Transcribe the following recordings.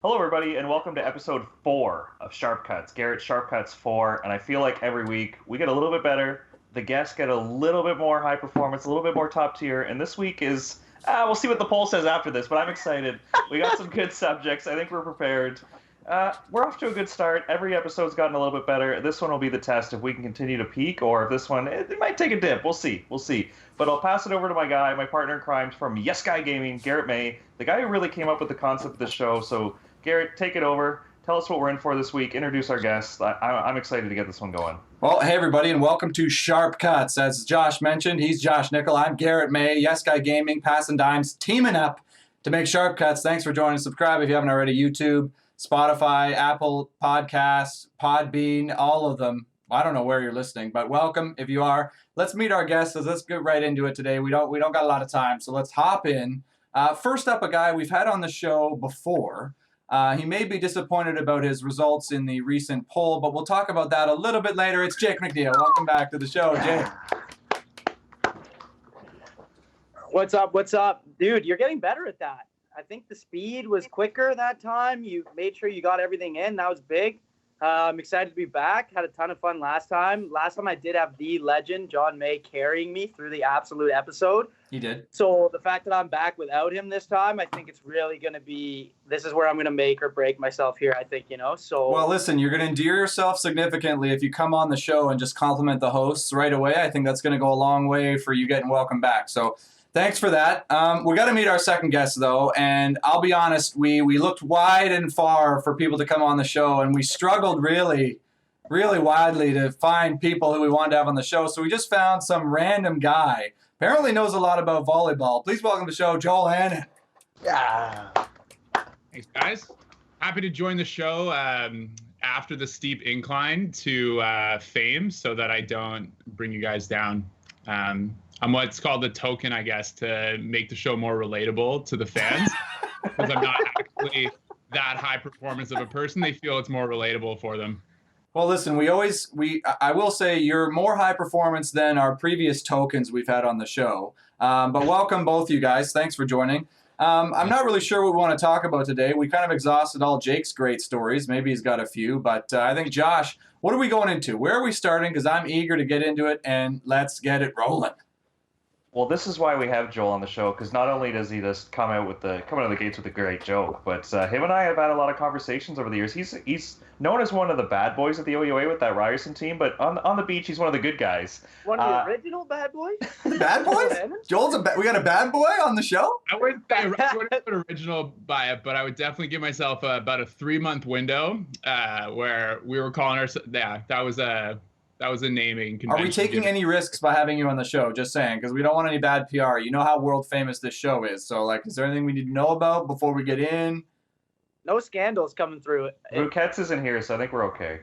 Hello, everybody, and welcome to episode 4 of Sharp Cuts. Garrett Sharp Cuts 4, and I feel like every week we get a little bit better. The guests get a little bit more high performance, a little bit more top tier, and this week is, we'll see what the poll says after this, but I'm excited. We got some good subjects. I think we're prepared. We're off to a good start. Every episode's gotten a little bit better. This one will be the test if we can continue to peak, or if this one, it might take a dip. We'll see. We'll see. But I'll pass it over to my guy, my partner in crime from Yes Guy Gaming, Garrett May, the guy who really came up with the concept of the show. So Garrett, take it over. Tell us what we're in for this week. Introduce our guests. I'm excited to get this one going. Well, hey, everybody, and welcome to Sharp Cuts. As Josh mentioned, he's Josh Nickel. I'm Garrett May, Yes Guy Gaming, Passin Dimes, teaming up to make Sharp Cuts. Thanks for joining. Subscribe if you haven't already. YouTube, Spotify, Apple Podcasts, Podbean, all of them. I don't know where you're listening, but welcome if you are. Let's meet our guests. Let's get right into it today. We don't got a lot of time, so let's hop in. First up, a guy we've had on the show before. He may be disappointed about his results in the recent poll, but we'll talk about that a little bit later. It's Jake McNeil. Welcome back to the show, Jake. What's up? What's up? Dude, you're getting better at that. I think the speed was quicker that time. You made sure you got everything in. That was big. I'm excited to be back. Had a ton of fun last time. Last time I did have the legend, John May, carrying me through the absolute episode. He did. So the fact that I'm back without him this time, I think it's really going to be, this is where I'm going to make or break myself here, I think, so. Well, listen, you're going to endear yourself significantly if you come on the show and just compliment the hosts right away. I think that's going to go a long way for you getting welcome back. So thanks for that. We got to meet our second guest, though, and I'll be honest, we looked wide and far for people to come on the show, and we struggled really widely to find people who we wanted to have on the show, so we just found some random guy. Apparently knows a lot about volleyball. Please welcome to the show, Joel Hannan. Yeah. Thanks, guys. Happy to join the show after the steep incline to fame so that I don't bring you guys down. I'm what's called the token, I guess, to make the show more relatable to the fans because I'm not actually that high performance of a person. They feel it's more relatable for them. Well, listen, I will say you're more high performance than our previous tokens we've had on the show. But welcome both you guys. Thanks for joining. I'm not really sure what we want to talk about today. We kind of exhausted all Jake's great stories. Maybe he's got a few, but I think, Josh, what are we going into? Where are we starting? Because I'm eager to get into it, and let's get it rolling. Well, this is why we have Joel on the show, because not only does he just come out of the gates with a great joke, but him and I have had a lot of conversations over the years. He's known as one of the bad boys at the OUA with that Ryerson team, but on the beach, he's one of the good guys. One of the original bad boys? Bad boys? We got a bad boy on the show? I wouldn't put original by it, but I would definitely give myself about a 3-month window where we were calling ourselves. Yeah, that was a naming convention. Are we taking any risks by having you on the show? Just saying, because we don't want any bad PR. You know how world famous this show is. So, is there anything we need to know about before we get in? No scandals coming through. Buket's isn't here, so I think we're okay.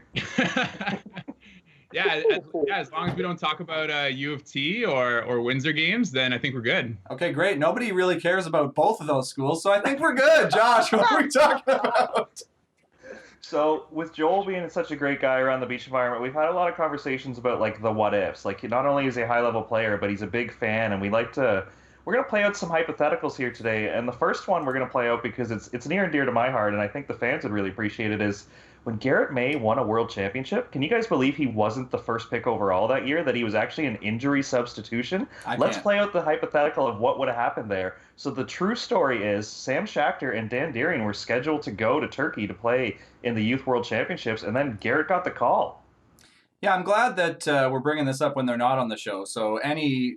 Yeah, as long as we don't talk about U of T or Windsor games, then I think we're good. Okay, great. Nobody really cares about both of those schools, so I think we're good. Josh, what are we talking about? So with Joel being such a great guy around the beach environment, we've had a lot of conversations about the what ifs. Not only is he a high level player, but he's a big fan, and we're going to play out some hypotheticals here today. And the first one we're going to play out because it's near and dear to my heart, and I think the fans would really appreciate it, is when Garrett May won a world championship. Can you guys believe he wasn't the first pick overall that year, that he was actually an injury substitution? Let's play out the hypothetical of what would have happened there. So the true story is Sam Schachter and Dan Deering were scheduled to go to Turkey to play in the Youth World Championships, and then Garrett got the call. Yeah, I'm glad that we're bringing this up when they're not on the show. So any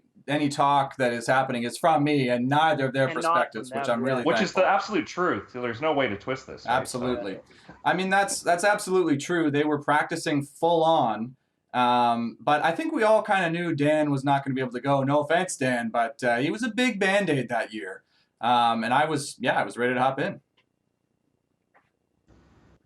talk that is happening is from me and neither of their perspectives, which I'm really Which is the absolute truth. So there's no way to twist this. Right? Absolutely. I mean, that's absolutely true. They were practicing full on. But I think we all kind of knew Dan was not going to be able to go. No offense, Dan, but he was a big Band-Aid that year. And I was ready to hop in.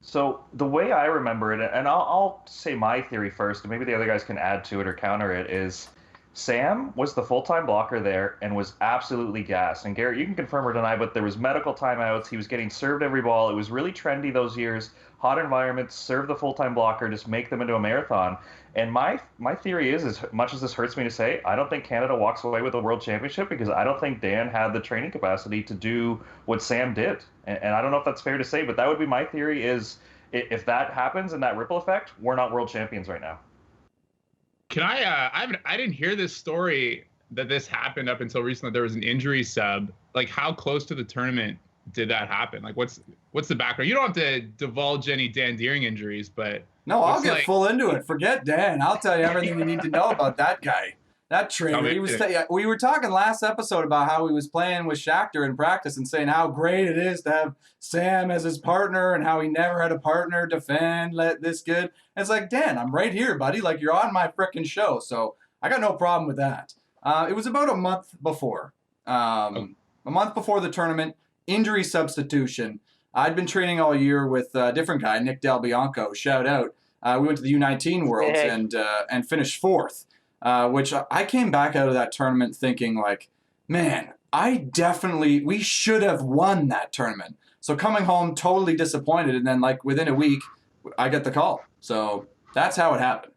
So the way I remember it, and I'll say my theory first, and maybe the other guys can add to it or counter it, is Sam was the full-time blocker there and was absolutely gassed. And Garrett, you can confirm or deny, but there was medical timeouts. He was getting served every ball. It was really trendy those years. Hot environments, serve the full-time blocker, just make them into a marathon. And my theory is, as much as this hurts me to say, I don't think Canada walks away with a world championship because I don't think Dan had the training capacity to do what Sam did. And I don't know if that's fair to say, but that would be my theory is if that happens and that ripple effect, we're not world champions right now. Can I didn't hear this story that this happened up until recently. There was an injury sub. Like, how close to the tournament did that happen? Like, what's the background? You don't have to divulge any Dan Deering injuries, but no, I'll get full into it. Forget Dan. I'll tell you everything you need to know about that guy. That trainer. We were talking last episode about how he was playing with Shachter in practice and saying how great it is to have Sam as his partner and how he never had a partner defend this good. And it's like, Dan, I'm right here, buddy. Like, you're on my frickin' show. So I got no problem with that. It was about a month before. A month before the tournament, injury substitution. I'd been training all year with a different guy, Nick Del Bianco. Shout out. We went to the U19 Worlds and finished fourth. Which I came back out of that tournament thinking like, man, we should have won that tournament. So coming home totally disappointed, and then like within a week, I get the call. So that's how it happened.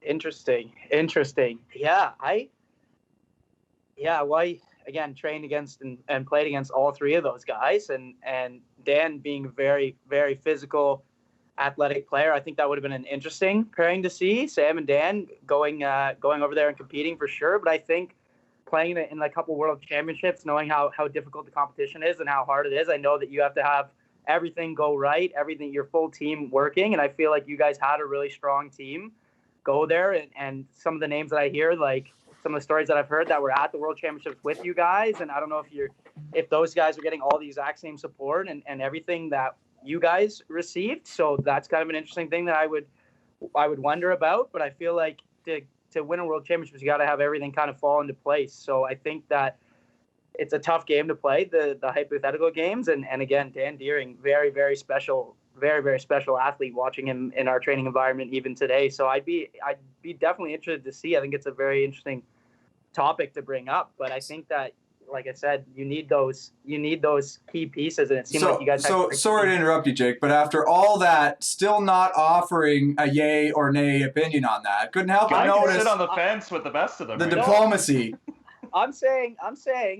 Interesting. Yeah, well, I again trained against and played against all three of those guys, and Dan being a very, very physical, athletic player. I think that would have been an interesting pairing to see, Sam and Dan going over there and competing for sure. But I think playing in a couple world championships, knowing how difficult the competition is and how hard it is, I know that you have to have everything go right, everything, your full team working. And I feel like you guys had a really strong team go there. And some of the names that I hear, like some of the stories that I've heard that were at the world championships with you guys. And I don't know if those guys are getting all the exact same support and everything that you guys received. So that's kind of an interesting thing that I would wonder about. But I feel like to win a world championship, you got to have everything kind of fall into place. So I think that it's a tough game to play, the hypothetical games. And again, Dan Deering, very, very special, very, very special athlete, watching him in our training environment even today. So I'd be definitely interested to see. I think it's a very interesting topic to bring up. But I think that, like I said, you need those key pieces, and it seems like you guys. So sorry to interrupt you, Jake, but after all that, still not offering a yay or nay opinion on that. Couldn't help but notice. I sit on the fence with the best of them. The diplomacy. I'm saying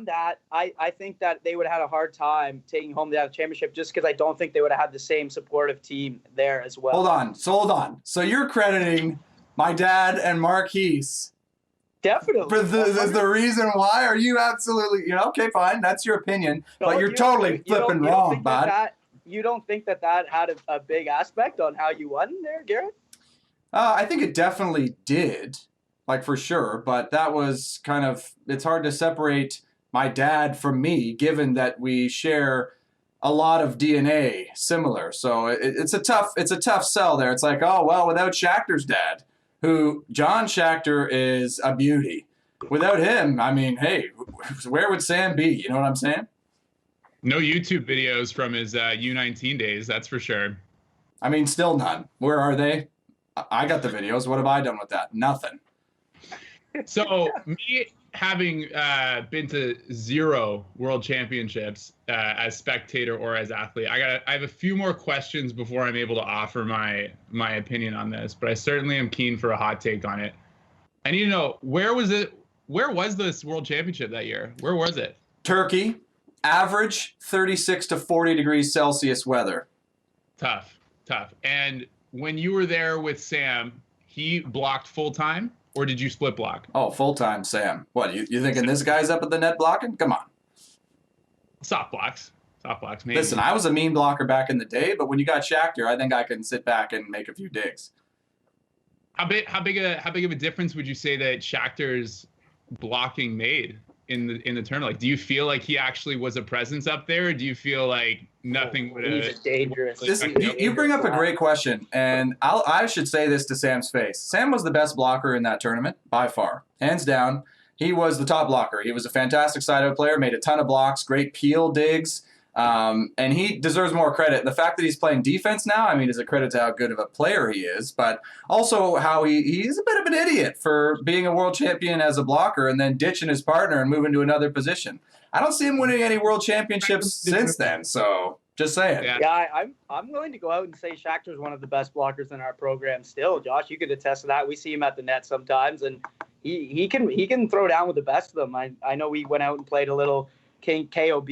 that I think that they would have had a hard time taking home the championship just because I don't think they would have had the same supportive team there as well. Hold on. So you're crediting my dad and Marquise. Definitely. For the reason why? Are you absolutely, okay, fine, that's your opinion, but you're totally flipping wrong, bud. You don't think that had a big aspect on how you won there, Garrett? I think it definitely did, like for sure, but that was kind of, it's hard to separate my dad from me, given that we share a lot of DNA similar. So it's a tough sell there. It's like, oh, well, without Schachter's dad, who John Shachter is a beauty. Without him, I mean, hey, where would Sam be? You know what I'm saying? No YouTube videos from his U19 days, that's for sure. I mean, still none. Where are they? I got the videos. What have I done with that? Nothing. So me having been to 0 world championships as spectator or as athlete, I have a few more questions before I'm able to offer my opinion on this, but I certainly am keen for a hot take on it. I need to know, where was this world championship that year? Where was it? Turkey. Average 36 to 40 degrees Celsius weather. Tough. And when you were there with Sam, he blocked full time? Or did you split block? Oh, full-time, Sam. What, you thinking this guy's up at the net blocking? Come on. Soft blocks, maybe. Listen, I was a mean blocker back in the day, but when you got Shachter, I think I can sit back and make a few digs. How big of a difference would you say that Schachter's blocking made in the tournament? Like, do you feel like he actually was a presence up there, or do you feel like nothing would have? He's dangerous. You bring up a great question, and I should say this to Sam's face. Sam was the best blocker in that tournament by far, hands down. He was the top blocker. He was a fantastic side-out player, made a ton of blocks, great peel digs. And he deserves more credit. The fact that he's playing defense now, I mean, is a credit to how good of a player he is, but also how he's a bit of an idiot for being a world champion as a blocker and then ditching his partner and moving to another position. I don't see him winning any world championships since then, so just saying. Yeah, I'm willing to go out and say Schachter's one of the best blockers in our program still. Josh, you could attest to that. We see him at the net sometimes, and he can throw down with the best of them. I know we went out and played a little KOB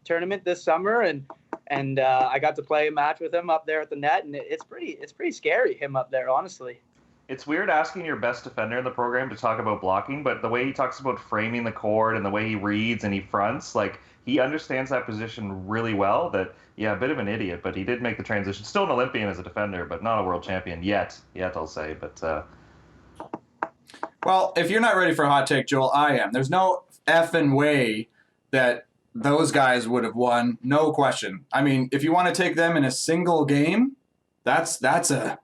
tournament this summer, and I got to play a match with him up there at the net, and it's pretty scary, him up there, honestly. It's weird asking your best defender in the program to talk about blocking, but the way he talks about framing the court and the way he reads and he fronts, like, he understands that position really well. That, yeah, a bit of an idiot, but he did make the transition. Still an Olympian as a defender, but not a world champion yet, I'll say. But well, if you're not ready for a hot take, Joel, I am. There's no effing way that those guys would have won, no question. I mean, if you want to take them in a single game, that's a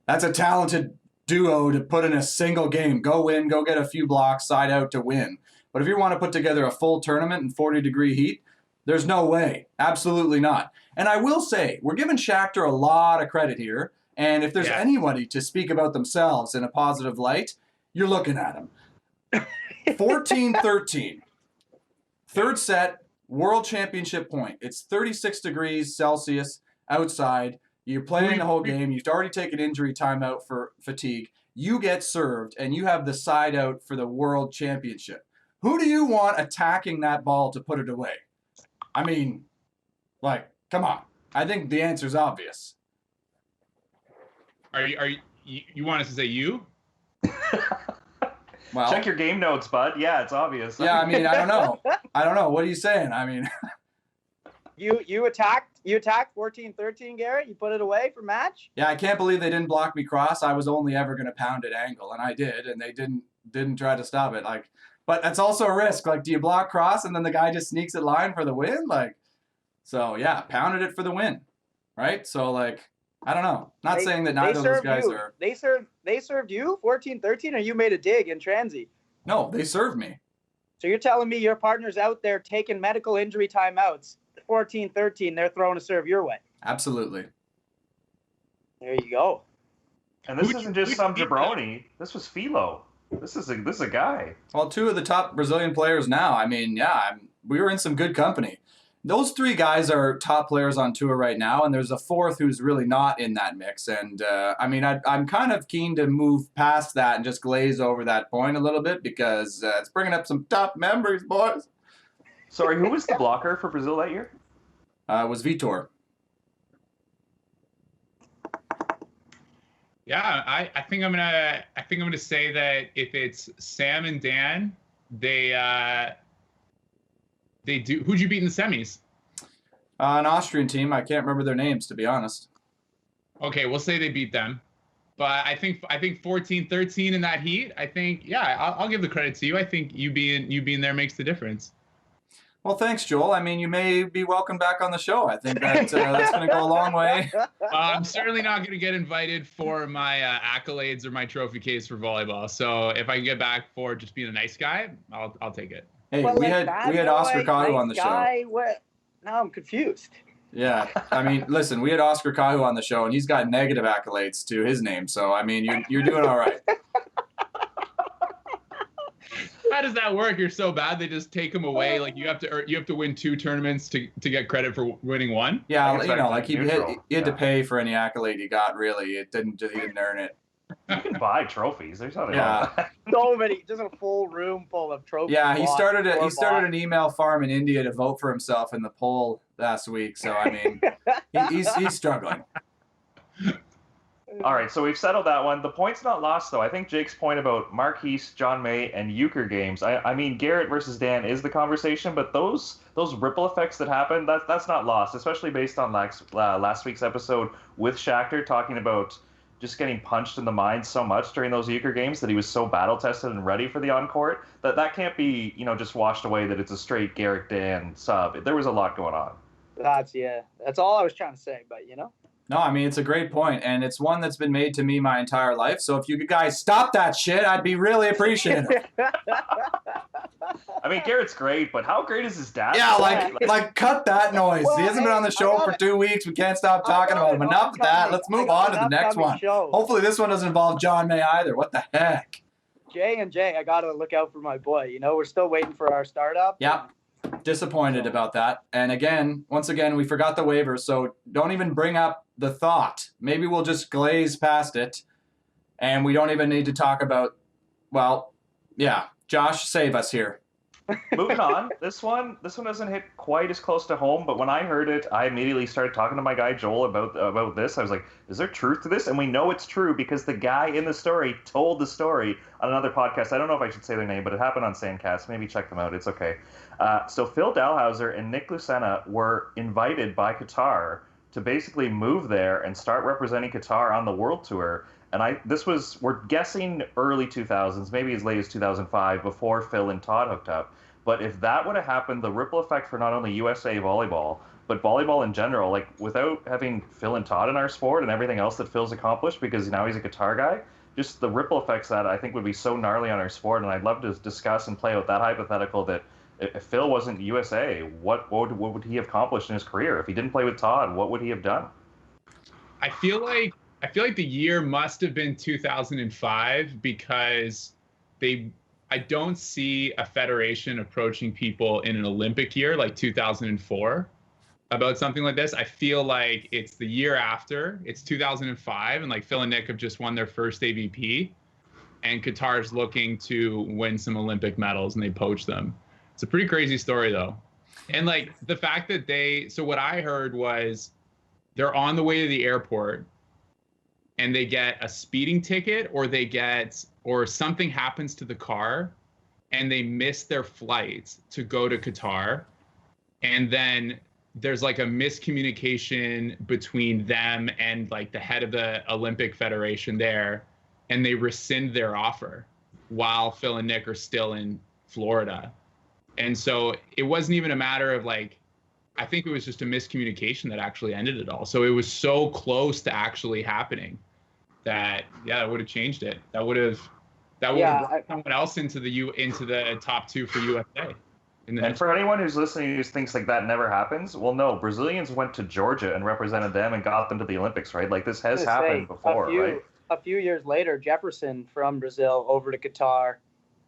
talented duo to put in a single game. Go in, go get a few blocks, side out to win. But if you want to put together a full tournament in 40-degree heat, there's no way. Absolutely not. And I will say, we're giving Schachter a lot of credit here. And if there's anybody to speak about themselves in a positive light, you're looking at him. 14-13. Third set, world championship point. It's 36 degrees Celsius outside. You're playing the whole game. You've already taken injury timeout for fatigue. You get served, and you have the side out for the world championship. Who do you want attacking that ball to put it away? I mean, like, come on. I think the answer's obvious. Are you want us to say you? Well, check your game notes, bud. Yeah, it's obvious. Yeah, I mean, I don't know. What are you saying? I mean, you attacked 14-13, Garrett. You put it away for match. Yeah, I can't believe they didn't block me cross. I was only ever going to pound it angle, and I did, and they didn't try to stop it. Like, but that's also a risk. Like, do you block cross and then the guy just sneaks it line for the win? Like, so yeah, pounded it for the win, right? So like, I don't know. Not saying that neither of those guys are. They served you 14-13, or you made a dig in transy? No, they served me. So you're telling me your partner's out there taking medical injury timeouts, 14-13, they're throwing a serve your way? Absolutely. There you go. And this isn't just some jabroni. This was Philo. This is a guy. Well, two of the top Brazilian players now. I mean, yeah, we were in some good company. Those three guys are top players on tour right now, and there's a fourth who's really not in that mix. And, I mean, I'm kind of keen to move past that and just glaze over that point a little bit because it's bringing up some top memories, boys. Sorry, who was the blocker for Brazil that year? It was Vitor. Yeah, I think I'm gonna say that if it's Sam and Dan, they do. Who'd you beat in the semis? An Austrian team. I can't remember their names, to be honest. Okay, we'll say they beat them. But I think 14-13 in that heat. I think I'll give the credit to you. I think you being there makes the difference. Well, thanks, Joel. I mean, you may be welcome back on the show. I think that's going to go a long way. I'm certainly not going to get invited for my accolades or my trophy case for volleyball. So if I can get back for just being a nice guy, I'll take it. Hey, we had Oscar Cahu on the show. What? Now I'm confused. Yeah, I mean, listen, we had Oscar Cahu on the show, and he's got negative accolades to his name. So I mean, you're doing all right. How does that work? You're so bad they just take him away. Like you have to win 2 tournaments to get credit for winning 1. Yeah, you know, like he had to pay for any accolade he got. Really, he didn't earn it. You can buy trophies. There's nothing Yeah. wrong with that. So many, just a full room full of trophies. Yeah, he started an email farm in India to vote for himself in the poll last week. So I mean, he's struggling. All right, so we've settled that one. The point's not lost, though. I think Jake's point about Marquise, John May, and Euchre games. I mean, Garrett versus Dan is the conversation, but those ripple effects that happen, that's not lost, especially based on last week's episode with Schachter talking about just getting punched in the mind so much during those Euchre games that he was so battle-tested and ready for the on-court that can't be, just washed away that it's a straight Garrett Dan sub. There was a lot going on. That's all I was trying to say, but No, I mean, it's a great point, and it's one that's been made to me my entire life. So if you guys stop that shit, I'd be really appreciative. I mean, Garrett's great, but how great is his dad? Yeah, Like, like cut that noise. Well, He hasn't been on the show for 2 weeks. We can't stop talking about him. Enough of that. Let's move on to the next one. Show. Hopefully this one doesn't involve John May either. What the heck? J, I got to look out for my boy. You know, we're still waiting for our startup. Yep. Disappointed about that. And again, once again, we forgot the waivers, so don't even bring up the thought. Maybe we'll just glaze past it, and we don't even need to talk about, well, yeah. Josh, save us here. moving on. This one doesn't hit quite as close to home, but when I heard it, I immediately started talking to my guy Joel about this. I was like, is there truth to this? And we know it's true because the guy in the story told the story on another podcast. I don't know if I should say their name, but it happened on Sandcast. Maybe check them out. It's okay. So Phil Dalhouser and Nick Lucena were invited by Qatar to basically move there and start representing Qatar on the World Tour. And we're guessing early 2000s, maybe as late as 2005, before Phil and Todd hooked up. But if that would have happened, the ripple effect for not only USA volleyball, but volleyball in general, like without having Phil and Todd in our sport and everything else that Phil's accomplished, because now he's a Qatar guy, just the ripple effects that I think would be so gnarly on our sport. And I'd love to discuss and play out that hypothetical that if Phil wasn't USA, what would he have accomplished in his career? If he didn't play with Todd, what would he have done? I feel like the year must have been 2005 because I don't see a federation approaching people in an Olympic year like 2004 about something like this. I feel like it's the year after, it's 2005, and like Phil and Nick have just won their first AVP, and Qatar's looking to win some Olympic medals, and they poach them. It's a pretty crazy story though. And like the fact that so what I heard was they're on the way to the airport and they get a speeding ticket or something happens to the car and they miss their flight to go to Qatar. And then there's like a miscommunication between them and like the head of the Olympic Federation there, and they rescind their offer while Phil and Nick are still in Florida. And so it wasn't even a matter of like, I think it was just a miscommunication that actually ended it all. So it was so close to actually happening that, yeah, it would have changed it. That would have brought someone else into the top two for USA. And for anyone who's listening who thinks like that never happens, well, no, Brazilians went to Georgia and represented them and got them to the Olympics, right? Like this has happened before, right? A few years later, Jefferson from Brazil over to Qatar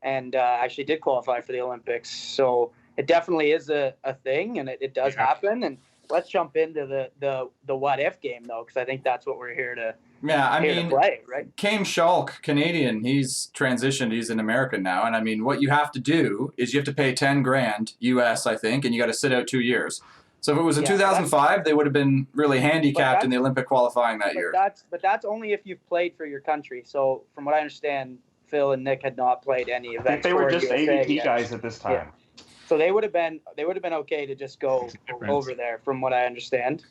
and actually did qualify for the Olympics. So it definitely is a thing, and it does happen. And let's jump into the what if game though, because I think that's what we're here to. Yeah, I mean, play, right? Kame Schulk, Canadian, he's transitioned. He's in America now, and I mean, what you have to do is you have to pay $10,000 US, I think, and you got to sit out 2 years. So if it was in 2005, they would have been really handicapped in the Olympic qualifying that year. But that's only if you've played for your country. So from what I understand, Phil and Nick had not played any events. I think they were just AVP guys at this time. Yeah. So they would have been okay to just go over there, from what I understand.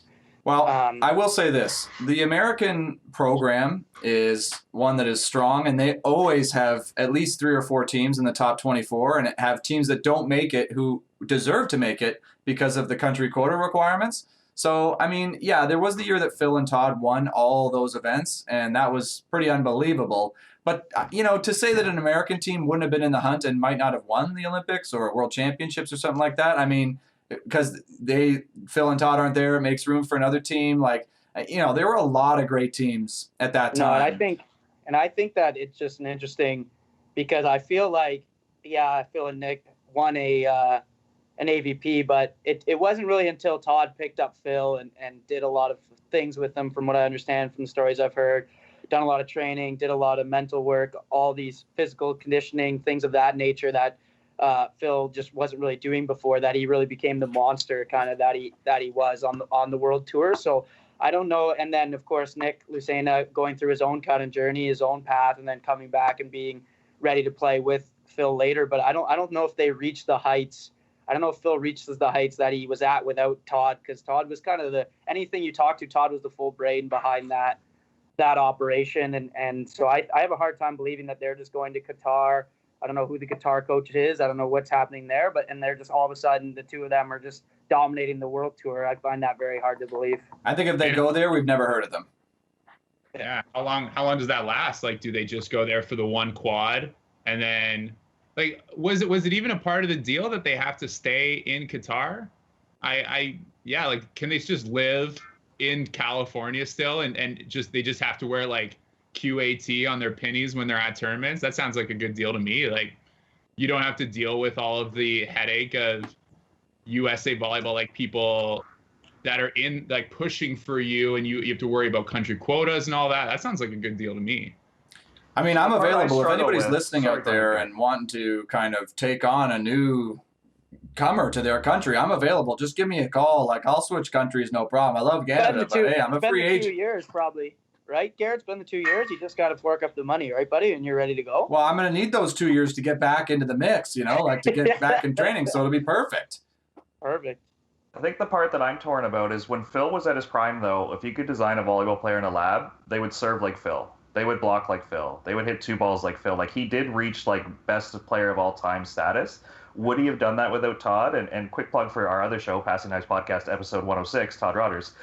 Well, I will say this. The American program is one that is strong, and they always have at least 3 or 4 teams in the top 24, and have teams that don't make it who deserve to make it because of the country quota requirements. So, I mean, yeah, there was the year that Phil and Todd won all those events, and that was pretty unbelievable. But, you know, to say that an American team wouldn't have been in the hunt and might not have won the Olympics or World Championships or something like that, I mean, because Phil and Todd aren't there, it makes room for another team. Like, you know, there were a lot of great teams at that time. No, I think that it's just an interesting, because I feel like, yeah, Phil and Nick won an AVP, but it wasn't really until Todd picked up Phil and did a lot of things with him, from what I understand from the stories I've heard, done a lot of training, did a lot of mental work, all these physical conditioning, things of that nature that Phil just wasn't really doing before, that he really became the monster kind of that he was on the world tour. So I don't know. And then of course Nick Lucena going through his own kind of journey, his own path, and then coming back and being ready to play with Phil later. But I don't know if they reached the heights. I don't know if Phil reaches the heights that he was at without Todd, because Todd was kind of anything you talk to, Todd was the full brain behind that operation. And so I have a hard time believing that they're just going to Qatar. I don't know who the Qatar coach is. I don't know what's happening there, and they're just all of a sudden, the two of them are just dominating the world tour. I find that very hard to believe. I think if they go there, we've never heard of them. Yeah. How long does that last? Like, do they just go there for the one quad and then Like, was it even a part of the deal that they have to stay in Qatar? Yeah, like, can they just live in California still and they just have to wear like QAT on their pennies when they're at tournaments? That sounds like a good deal to me. Like, you don't have to deal with all of the headache of USA volleyball, like people that are in like pushing for you, and you have to worry about country quotas and all that. That sounds like a good deal to me. I mean, I'm available if anybody's with, listening out there and wanting to kind of take on a new comer to their country. I'm available. Just give me a call. Like, I'll switch countries, no problem. I love Canada, but hey, I'm a free agent. It's been the 2 years probably, right, Garrett? It's been the 2 years. You just got to fork up the money, right, buddy? And you're ready to go. Well, I'm going to need those 2 years to get back into the mix, you know, like to get back in training. So it'll be perfect. Perfect. I think the part that I'm torn about is when Phil was at his prime, though, if you could design a volleyball player in a lab, they would serve like Phil. They would block like Phil. They would hit 2 balls like Phil. Like, he did reach like best player of all time status. Would he have done that without Todd? And quick plug for our other show, Passin Dimes Podcast, episode 106, Todd Rodgers.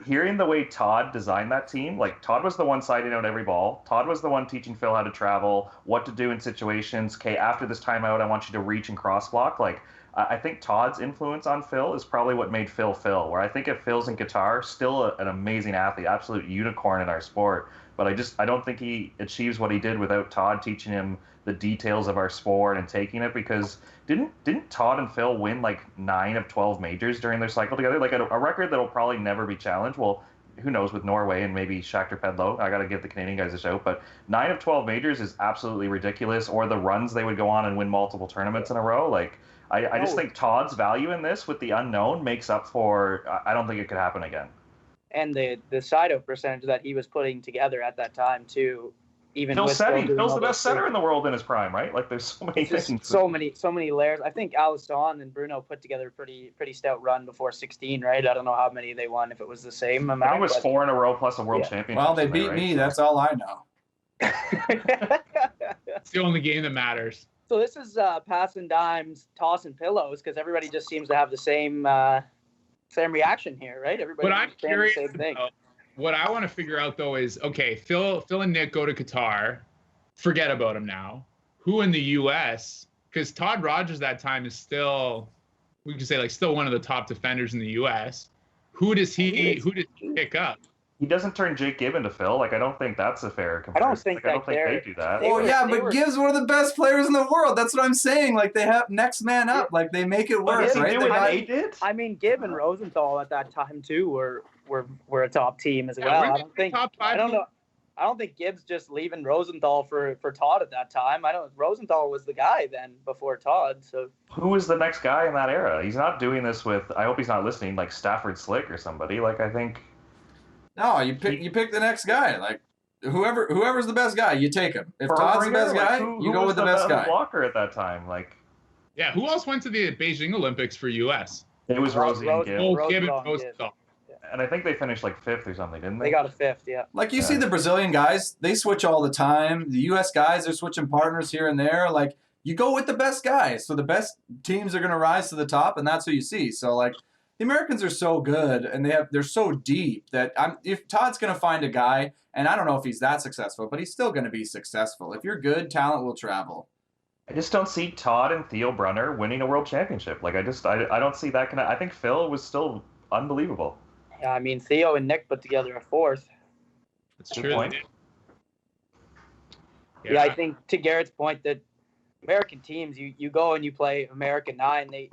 Hearing the way Todd designed that team, like, Todd was the one siding out every ball. Todd was the one teaching Phil how to travel, what to do in situations. Okay, after this timeout, I want you to reach and cross block. Like, I think Todd's influence on Phil is probably what made Phil Phil. Where I think if Phil's in Qatar, still an amazing athlete, absolute unicorn in our sport. But I don't think he achieves what he did without Todd teaching him the details of our sport and taking it. Because didn't Todd and Phil win like 9 of 12 majors during their cycle together? Like a record that will probably never be challenged. Well, who knows with Norway and maybe Shakhtar Pedlo. I got to give the Canadian guys a shout. But 9 of 12 majors is absolutely ridiculous. Or the runs they would go on and win multiple tournaments in a row. Like, I just think Todd's value in this with the unknown makes up for. I don't think it could happen again. And the side-out percentage that he was putting together at that time too, even Phil with Setti, Phil's the best setter in the world in his prime, right? Like, there's so many things. So many layers. I think Alisson and Bruno put together a pretty stout run before 16, right? I don't know how many they won, if it was the same amount. I think it was 4 in a row plus a world championship. Well, they beat me. That's all I know. It's the only game that matters. So this is Passin Dimes tossing pillows, because everybody just seems to have the same reaction here, right? Everybody. But I'm curious. The same thing. What I want to figure out though is, okay, Phil and Nick go to Qatar. Forget about him now. Who in the U.S.? Because Todd Rodgers that time is still, we can say, like, still one of the top defenders in the U.S. Who does he pick up? He doesn't turn Jake Gibb into Phil. Like, I don't think that's a fair comparison. I don't think they do that. But Gibb's one of the best players in the world. That's what I'm saying. Like, they have next man up. Like, they make it work, right? I mean, Gibb and Rosenthal at that time too were a top team as well. I don't think Gibbs just leaving Rosenthal for Todd at that time. Rosenthal was the guy then before Todd. So who was the next guy in that era? He's not doing this with. I hope he's not listening. Like Stafford Slick or somebody. Like, I think. No, you pick the next guy. Like, whoever's the best guy, you take him. If Todd's the best guy, you go with the best guy. Blocker at that time, like. Yeah, who else went to the Beijing Olympics for U.S.? It was Rosie and Gibb. Oh, Gibb and Rosenthal. And I think they finished like 5th or something, didn't they? They got a 5th, yeah. Like, you see the Brazilian guys, they switch all the time. The U.S. guys are switching partners here and there. Like, you go with the best guys. So the best teams are going to rise to the top, and that's who you see. So, like, the Americans are so good, and they're so deep that if Todd's going to find a guy, and I don't know if he's that successful, but he's still going to be successful. If you're good, talent will travel. I just don't see Todd and Theo Brunner winning a world championship. Like, I don't see that. I think Phil was still unbelievable. Yeah, I mean, Theo and Nick put together a 4th. That's true. Yeah, I think to Garrett's point that American teams, you go and you play American 9, they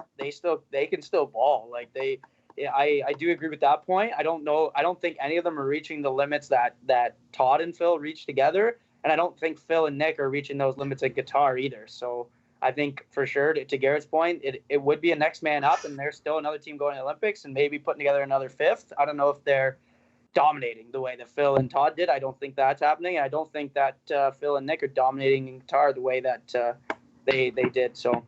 can still ball. Like, I do agree with that point. I don't think any of them are reaching the limits that Todd and Phil reached together, and I don't think Phil and Nick are reaching those limits at Qatar either. So I think for sure, to Garrett's point, it would be a next man up, and there's still another team going to the Olympics and maybe putting together another 5th. I don't know if they're dominating the way that Phil and Todd did. I don't think that's happening. I don't think that Phil and Nick are dominating in Qatar the way that they did. So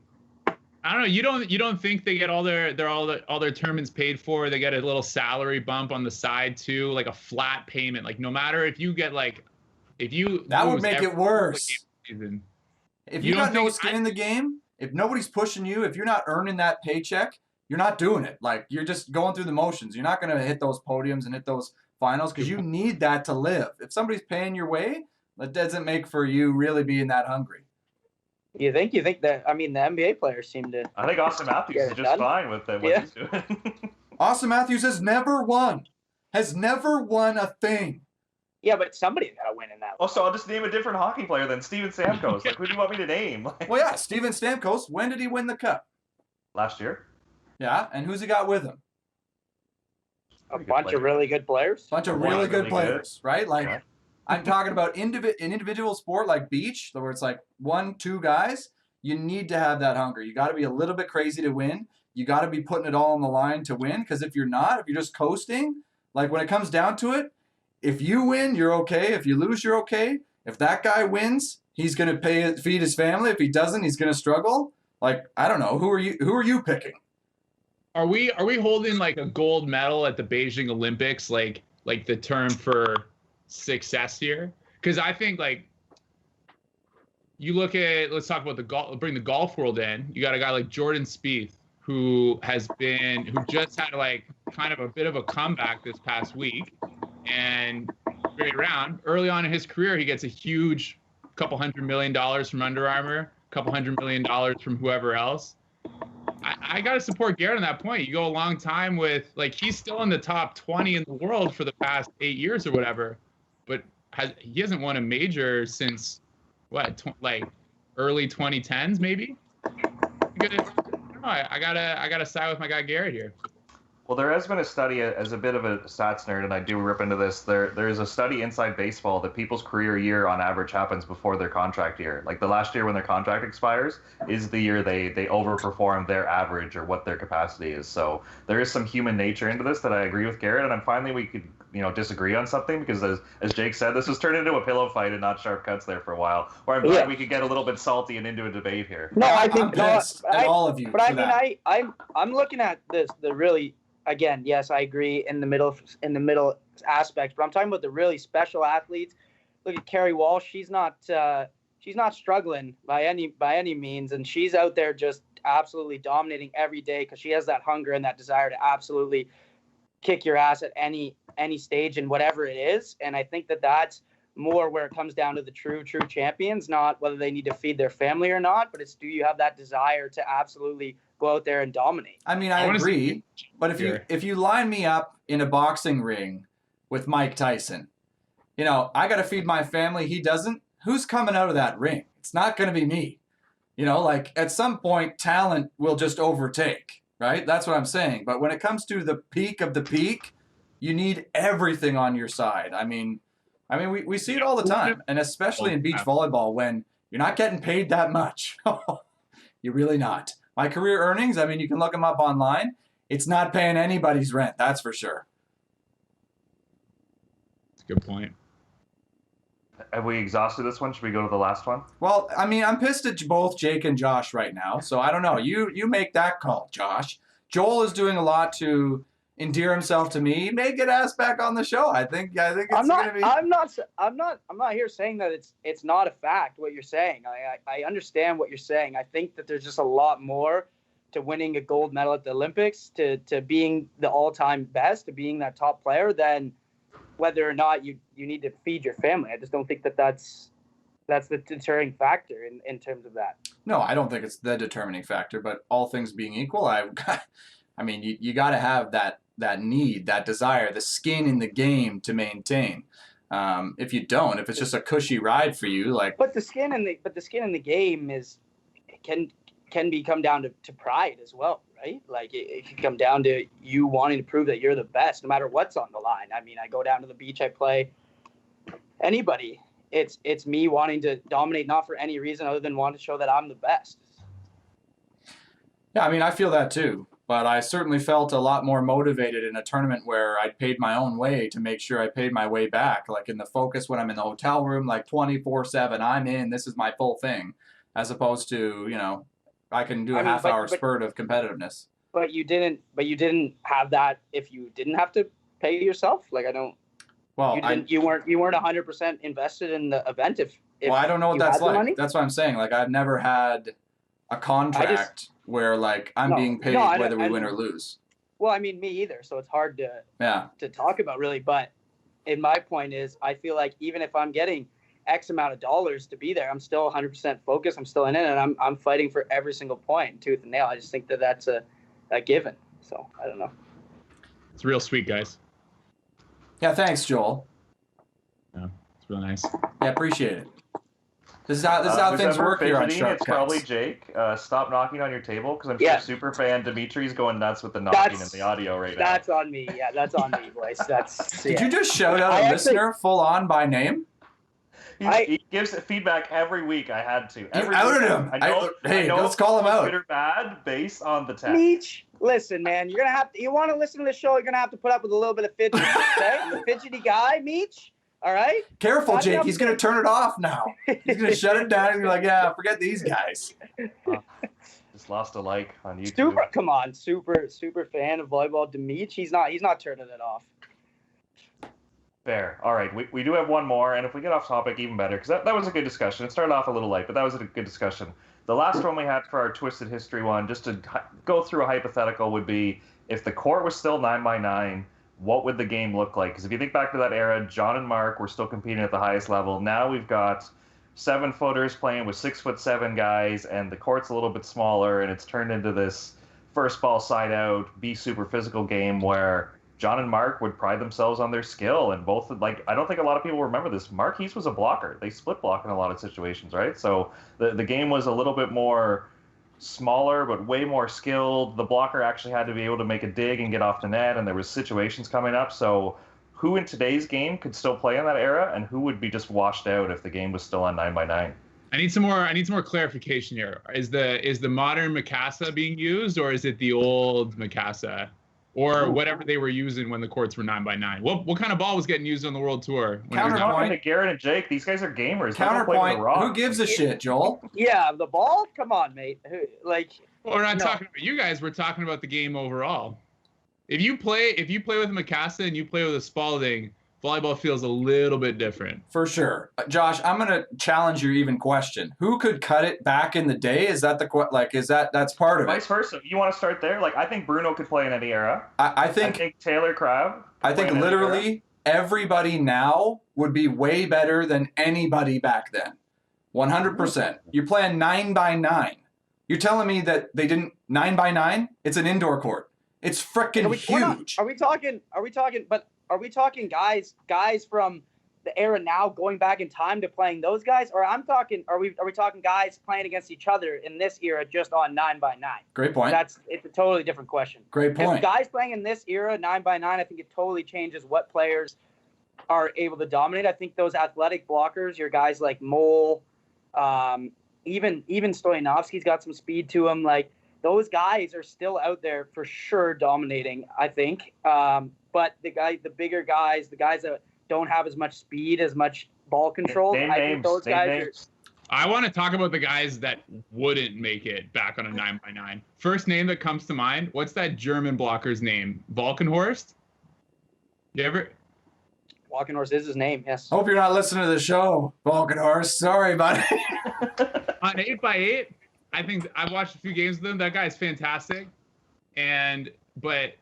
I don't know. You don't think they get all their tournaments paid for? They get a little salary bump on the side too, like a flat payment. Like, no matter if you get that would make it worse. Season, if you got no skin in the game, if nobody's pushing you, if you're not earning that paycheck, you're not doing it. Like, you're just going through the motions. You're not going to hit those podiums and hit those finals because you need that to live. If somebody's paying your way, that doesn't make for you really being that hungry. You think that? I mean, the NBA players seem to. I think Austin Matthews Get is it just done? fine with what Yeah. he's doing. Austin Matthews has never won a thing. Yeah, but somebody's got to win in that. Oh, so I'll just name a different hockey player than Steven Stamkos. Like, who do you want me to name? Well, yeah, Steven Stamkos. When did he win the cup? Last year. Yeah, and who's he got with him? A bunch of really good players. Bunch of really good players, right? Like, yeah. I'm talking about an individual sport like beach, where it's like 1-2 guys. You need to have that hunger. You got to be a little bit crazy to win. You got to be putting it all on the line to win. Because if you're not, if you're just coasting, like when it comes down to it, if you win, you're okay. If you lose, you're okay. If that guy wins, he's gonna feed his family. If he doesn't, he's gonna struggle. Like, I don't know. Who are you picking? Are we holding like a gold medal at the Beijing Olympics, like the term for success here? Because I think like you look at, let's talk about bring the golf world in. You got a guy like Jordan Spieth who just had like kind of a bit of a comeback this past week, and great round. Early on in his career, he gets a huge $200 million from Under Armour, $200 million from whoever else. I got to support Garrett on that point. You go a long time with, like, he's still in the top 20 in the world for the past 8 years or whatever, but he hasn't won a major since like early 2010s maybe. I gotta side with my guy Garrett here. Well, there has been a study, as a bit of a stats nerd, and I do rip into this, there is a study inside baseball that people's career year on average happens before their contract year. Like the last year when their contract expires is the year they overperform their average or what their capacity is. So there is some human nature into this that I agree with Garrett, and finally we could disagree on something, because as Jake said, this was turned into a pillow fight and not sharp cuts there for a while. Or I'm glad we could get a little bit salty and into a debate here. No, I think I'm pissed at all of you. But I mean, I'm looking at this the really. Again, yes, I agree in the middle aspects, but I'm talking about the really special athletes. Look at Carrie Walsh; she's not struggling by any means, and she's out there just absolutely dominating every day because she has that hunger and that desire to absolutely kick your ass at any stage and whatever it is. And I think that's more where it comes down to the true champions, not whether they need to feed their family or not, but it's, do you have that desire to absolutely go out there and dominate? I mean, I agree, but if you line me up in a boxing ring with Mike Tyson, I got to feed my family, he doesn't, who's coming out of that ring? It's not going to be me. Like at some point talent will just overtake, right? That's what I'm saying. But when it comes to the peak of the peak, you need everything on your side. I mean, we see it all the time, and especially in beach volleyball when you're not getting paid that much. You're really not. My career earnings, I mean, you can look them up online. It's not paying anybody's rent, that's for sure. That's a good point. Have we exhausted this one? Should we go to the last one? Well, I mean, I'm pissed at both Jake and Josh right now, so I don't know. You make that call, Josh. Joel is doing a lot to endear himself to me. He may get asked back on the show. I think it's gonna be. I'm not here saying that it's not a fact what you're saying. I understand what you're saying. I think that there's just a lot more to winning a gold medal at the Olympics, to being the all-time best, to being that top player, than whether or not you need to feed your family. I just don't think that's the deterring factor in terms of that. No, I don't think it's the determining factor, but all things being equal, I mean, you got to have that need, that desire, the skin in the game to maintain. If you don't, if it's just a cushy ride for you, like. But the skin in the game can come down to pride as well, right? Like it can come down to you wanting to prove that you're the best, no matter what's on the line. I mean, I go down to the beach, I play anybody. It's me wanting to dominate, not for any reason other than wanting to show that I'm the best. Yeah, I mean, I feel that too. But I certainly felt a lot more motivated in a tournament where I paid my own way to make sure I paid my way back. Like in the focus when I'm in the hotel room, like 24/7, I'm in, this is my full thing. As opposed to, I can do a half-hour spurt of competitiveness. But you didn't have that if you didn't have to pay yourself? Like, I don't... Well, you weren't 100% invested in the event if well, I don't know what that's like. That's what I'm saying. Like, I've never had a contract where like I'm being paid whether we win or lose. Well, I mean, me either. So it's hard to talk about really. But in my point is, I feel like even if I'm getting X amount of dollars to be there. I'm still 100% focused. I'm still in it, and I'm fighting for every single point, tooth and nail. I just think that that's a given. So I don't know. It's real sweet, guys. Yeah, thanks, Joel. Yeah, it's real nice. Yeah, appreciate it. This is how things work here on Sharp It's Cuts. probably Jake. Stop knocking on your table, because I'm sure super fan Dimitri's going nuts with the knocking in the audio right now. That's on me. Yeah, that's on me, boys. Did you just shout out a listener full on by name? He gives feedback every week. I had to. You outed him. I know let's call him out. Good or bad based on the text. Meech, listen, man. You're gonna have to. You want to listen to the show? You're gonna have to put up with a little bit of fidget. Okay, I'm a fidgety guy, Meech. All right. Careful, Jake. He's going to turn it off now. He's going to shut it down. And be like, yeah, forget these guys. Just lost a like on YouTube. Super fan of volleyball. Demeech, he's not turning it off. Fair. All right. We do have one more, and if we get off topic, even better, because that was a good discussion. It started off a little light, but that was a good discussion. The last one we had for our Twisted History one, just to go through a hypothetical, would be if the court was still 9x9, what would the game look like? Because if you think back to that era, John and Mark were still competing at the highest level. Now we've got 7-footers playing with 6'7" guys, and the court's a little bit smaller, and it's turned into this first ball side out, be super physical game where John and Mark would pride themselves on their skill, and both, like, I don't think a lot of people remember this. Marquise was a blocker. They split block in a lot of situations, right? So the game was a little bit more smaller, but way more skilled. The blocker actually had to be able to make a dig and get off the net, and there was situations coming up. So who in today's game could still play in that era, and who would be just washed out if the game was still on 9x9? I need some more clarification here. Is the modern Mikasa being used, or is it the old Mikasa, or whatever they were using when the courts were 9x9? What kind of ball was getting used on the World Tour? Counterpoint to Garrett and Jake. These guys are gamers. Counterpoint. Who gives a shit, Joel? Yeah, the ball. Come on, mate. Well, we're not talking about you guys. We're talking about the game overall. If you play with Mikasa and you play with a Spalding, volleyball feels a little bit different. For sure. Josh, I'm going to challenge your even question. Who could cut it back in the day? Is that that's part of it? Vice versa. You want to start there? Like, I think Bruno could play in any era. I think Taylor Crabbe. I think literally everybody now would be way better than anybody back then. 100%. You're playing 9x9. You're telling me that they didn't 9x9? It's an indoor court. It's freaking huge. Are we talking guys from the era now going back in time to playing those guys? Or are we talking guys playing against each other in this era just on 9x9? Great point. It's a totally different question. Great point. If guys playing in this era 9x9, I think it totally changes what players are able to dominate. I think those athletic blockers, your guys like Mole, even Stoyanovsky's got some speed to him. Like, those guys are still out there for sure dominating, I think. But the bigger guys, the guys that don't have as much speed, as much ball control, I think those guys are... I want to talk about the guys that wouldn't make it back on a 9x9. First name that comes to mind, what's that German blocker's name? Volkenhorst? You ever... Volkenhorst is his name, yes. Hope you're not listening to the show, Volkenhorst. Sorry, buddy. On 8x8, I think I've watched a few games with him. That guy's fantastic. But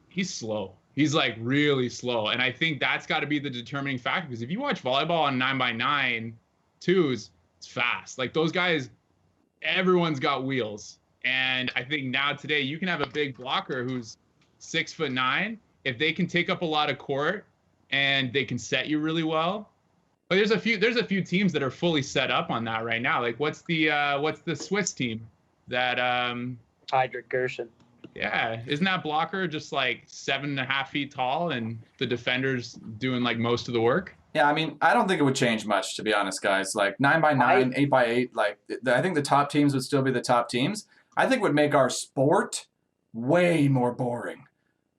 he's slow. He's like really slow. And I think that's got to be the determining factor, because if you watch volleyball on 9x9 twos, it's fast. Like, those guys, everyone's got wheels. And I think now today you can have a big blocker who's 6'9". If they can take up a lot of court and they can set you really well. But there's a few teams that are fully set up on that right now. Like, what's the Swiss team that Heidrich Gershon. Yeah, isn't that blocker just like 7.5 feet tall and the defender's doing like most of the work? Yeah, I mean, I don't think it would change much, to be honest, guys. Like 9x9, 8x8, like I think the top teams would still be the top teams. I think would make our sport way more boring.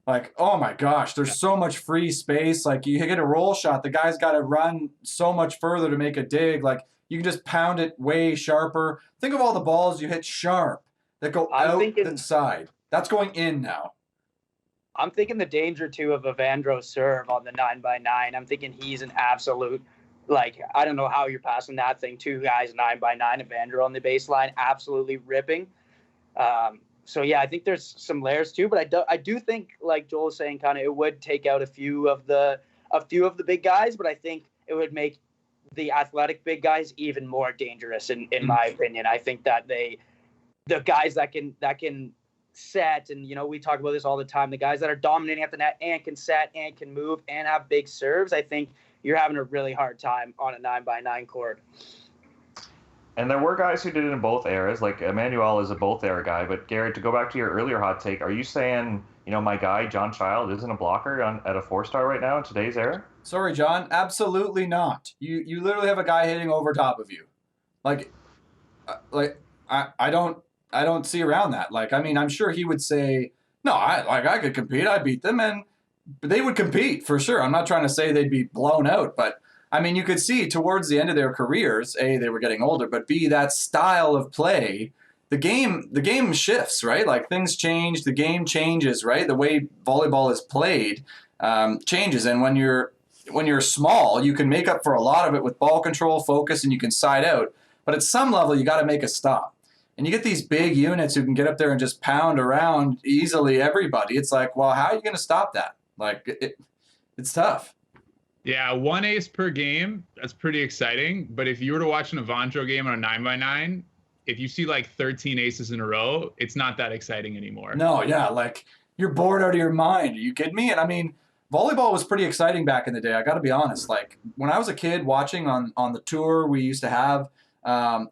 Like, oh my gosh, there's so much free space. Like, you get a roll shot, the guy's got to run so much further to make a dig. Like, you can just pound it way sharper. Think of all the balls you hit sharp that go out the side. That's going in now. I'm thinking the danger, too, of Evandro's serve on the 9x9. I'm thinking he's an absolute, like, I don't know how you're passing that thing. 2 guys, 9x9, Evandro on the baseline, absolutely ripping. So, yeah, I think there's some layers, too. But I do think, like Joel was saying, kind of it would take out a few of the big guys. But I think it would make the athletic big guys even more dangerous in my opinion. I think that the guys that can set, and we talk about this all the time, the guys that are dominating at the net and can set and can move and have big serves, I think you're having a really hard time on a 9x9 court. And there were guys who did it in both eras, like Emmanuel is a both era guy. But Garrett, to go back to your earlier hot take, are you saying, my guy John Child isn't a blocker at a 4-star right now in today's era? Sorry, John, absolutely not. You literally have a guy hitting over top of you. I don't see around that. I'm sure he would say, no, I could compete, I beat them, but they would compete for sure. I'm not trying to say they'd be blown out, but you could see towards the end of their careers, A, they were getting older, but B, that style of play, the game shifts, right? Like things change, the game changes, right? The way volleyball is played changes, and when you're small, you can make up for a lot of it with ball control, focus, and you can side out. But at some level, you got to make a stop. And you get these big units who can get up there and just pound around easily everybody. It's like, well, how are you going to stop that? It's tough. Yeah, 1 ace per game, that's pretty exciting. But if you were to watch an Avantro game on a 9x9, if you see 13 aces in a row, it's not that exciting anymore. No, yeah, you're bored out of your mind. Are you kidding me? And volleyball was pretty exciting back in the day. I got to be honest. When I was a kid watching on the tour we used to have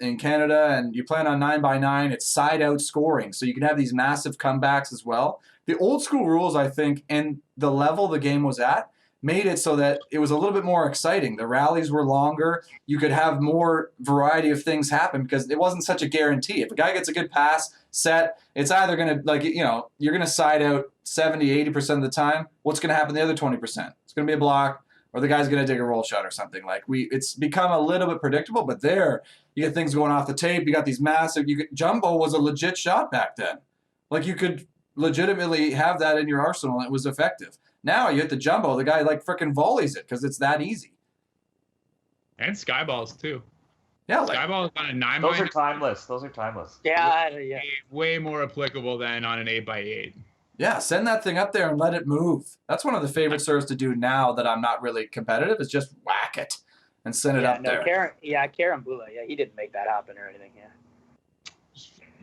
in Canada, and you play on 9x9, it's side out scoring. So you can have these massive comebacks as well. The old school rules, I think, and the level the game was at, made it so that it was a little bit more exciting. The rallies were longer. You could have more variety of things happen because it wasn't such a guarantee. If a guy gets a good pass set, it's either going to, you're going to side out 70, 80% of the time. What's going to happen the other 20%? It's going to be a block, or the guy's going to dig a roll shot or something. It's become a little bit predictable, but there you get things going off the tape. You got these massive, jumbo was a legit shot back then. You could legitimately have that in your arsenal and it was effective. Now you hit the jumbo, the guy frickin' volleys it because it's that easy. And skyballs too. Yeah, skyballs on a 9x9. Those are timeless. Yeah. Way more applicable than on an 8x8. Yeah, send that thing up there and let it move. That's one of the favorite serves to do now that I'm not really competitive, is just whack it and send it up there. Karen Bula, he didn't make that happen or anything,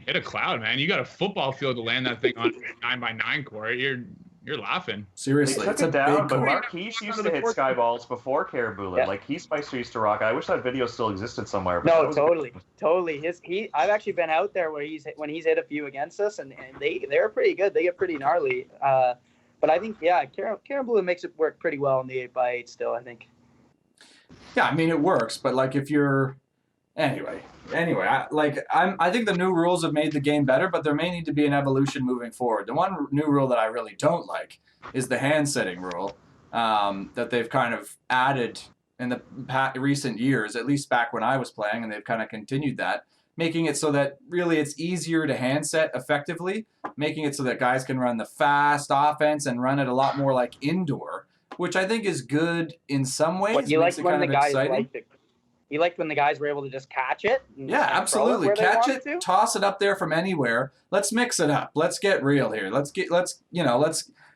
Hit a cloud, man. You got a football field to land that thing on 9x9 court. You're laughing. Seriously, it's a down, but Marquise used to hit skyballs before Carabula. Yeah. Heathmeister used to rock. I wish that video still existed somewhere. No, totally. I've actually been out there when he's hit a few against us, and they're pretty good. They get pretty gnarly. But I think Carabula makes it work pretty well in the 8x8 still, I think. Yeah, it works, but if you're anyway, I think the new rules have made the game better, but there may need to be an evolution moving forward. The one new rule that I really don't like is the hand setting rule that they've kind of added in the recent years, at least back when I was playing, and they've kind of continued that, making it so that really it's easier to hand set effectively, making it so that guys can run the fast offense and run it a lot more like indoor, which I think is good in some ways. What, you like when the guys liked it? You liked when the guys were able to just catch it? Yeah, absolutely. Catch it, toss it up there from anywhere. Let's mix it up. Let's get real here. But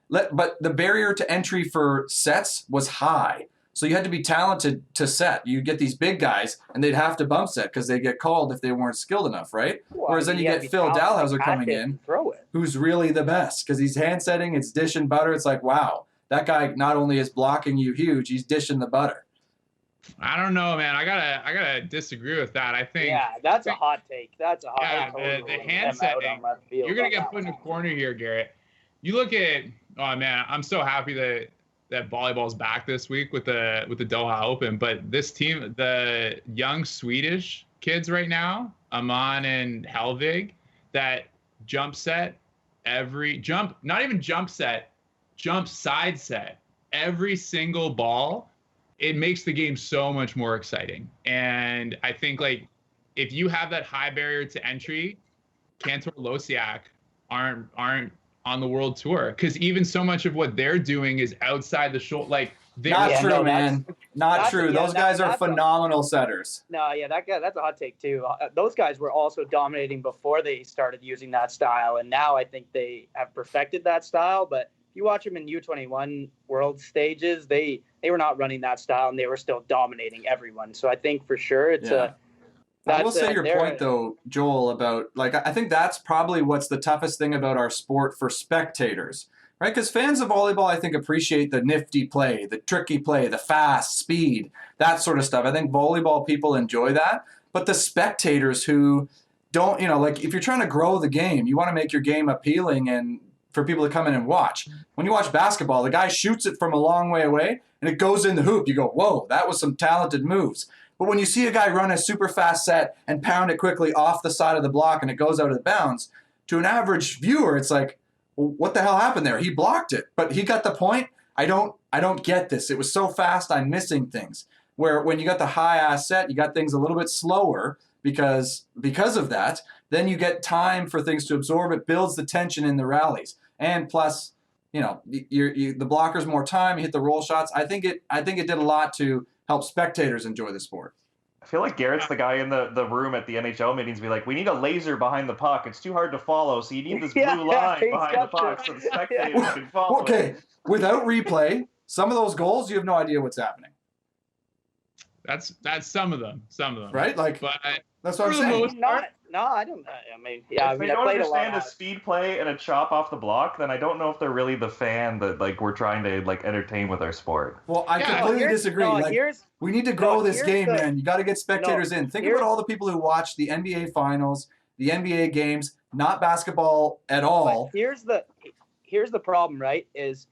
the barrier to entry for sets was high. So you had to be talented to set. You get these big guys, and they'd have to bump set because they get called if they weren't skilled enough, right? Well, whereas then you get Phil Dalhouser coming in, who's really the best because he's hand setting, it's dish and butter. It's like, wow, that guy not only is blocking you huge, he's dishing the butter. I don't know, man. I gotta disagree with that. I think. Yeah, that's a hot take. That's a hot. Yeah, the hand setting. You're gonna get put in a corner here, Garrett. You look at. Oh man, I'm so happy that volleyball's back this week with the Doha Open. But this team, the young Swedish kids right now, Aman and Helvig, that jump set not even jump set, jump side set every single ball. It makes the game so much more exciting. And I think if you have that high barrier to entry, Cantor Losiak aren't on the world tour because even so much of what they're doing is outside the shoulder. Not true, man. Not true. Those guys are phenomenal setters. No, yeah, that's a hot take too. Those guys were also dominating before they started using that style, and now I think they have perfected that style. But if you watch them in U21 world stages, they were not running that style, and they were still dominating everyone. So I think for sure it's I will say your point, though, Joel, about, like, I think that's probably what's the toughest thing about our sport for spectators, right? Because fans of volleyball, I think, appreciate the nifty play, the tricky play, the fast speed, that sort of stuff. I think volleyball people enjoy that. But the spectators who don't, like, if you're trying to grow the game, you want to make your game appealing and for people to come in and watch. When you watch basketball, the guy shoots it from a long way away and it goes in the hoop. You go, whoa, that was some talented moves. But when you see a guy run a super fast set and pound it quickly off the side of the block and it goes out of bounds, to an average viewer, it's like, well, what the hell happened there? He blocked it, but he got the point. I don't get this. It was so fast, I'm missing things. Where when you got the high-ass set, you got things a little bit slower because of that. Then you get time for things to absorb. It builds the tension in the rallies. And plus, the blockers more time, you hit the roll shots. I think it did a lot to help spectators enjoy the sport. I feel like Garrett's the guy in the room at the NHL meetings be like, we need a laser behind the puck. It's too hard to follow, so you need this blue line behind the puck so the spectators can follow. Okay, without replay, some of those goals, you have no idea what's happening. That's some of them. Right? Like, but that's what I'm saying. I don't. I mean, yeah. If they don't understand a speed play and a chop off the block, then I don't know if they're really the fan that we're trying to entertain with our sport. Well, I completely disagree. We need to grow this game, man. You got to get spectators in. Think about all the people who watch the NBA finals, the NBA games, not basketball at all. Here's the problem, right? Is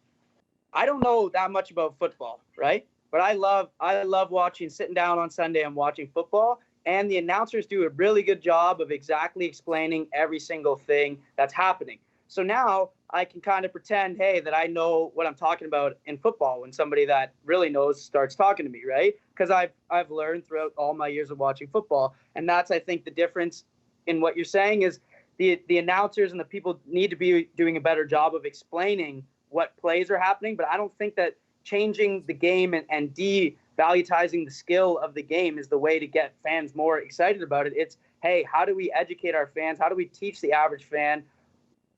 I don't know that much about football, right? But I love watching, sitting down on Sunday and watching football. And the announcers do a really good job of exactly explaining every single thing that's happening. So now I can kind of pretend, hey, that I know what I'm talking about in football when somebody that really knows starts talking to me, right? Because I've learned throughout all my years of watching football. And that's, I think, the difference in what you're saying is the announcers and the people need to be doing a better job of explaining what plays are happening. But I don't think that changing the game and devaluing the skill of the game is the way to get fans more excited about it. It's, hey, how do we educate our fans? How do we teach the average fan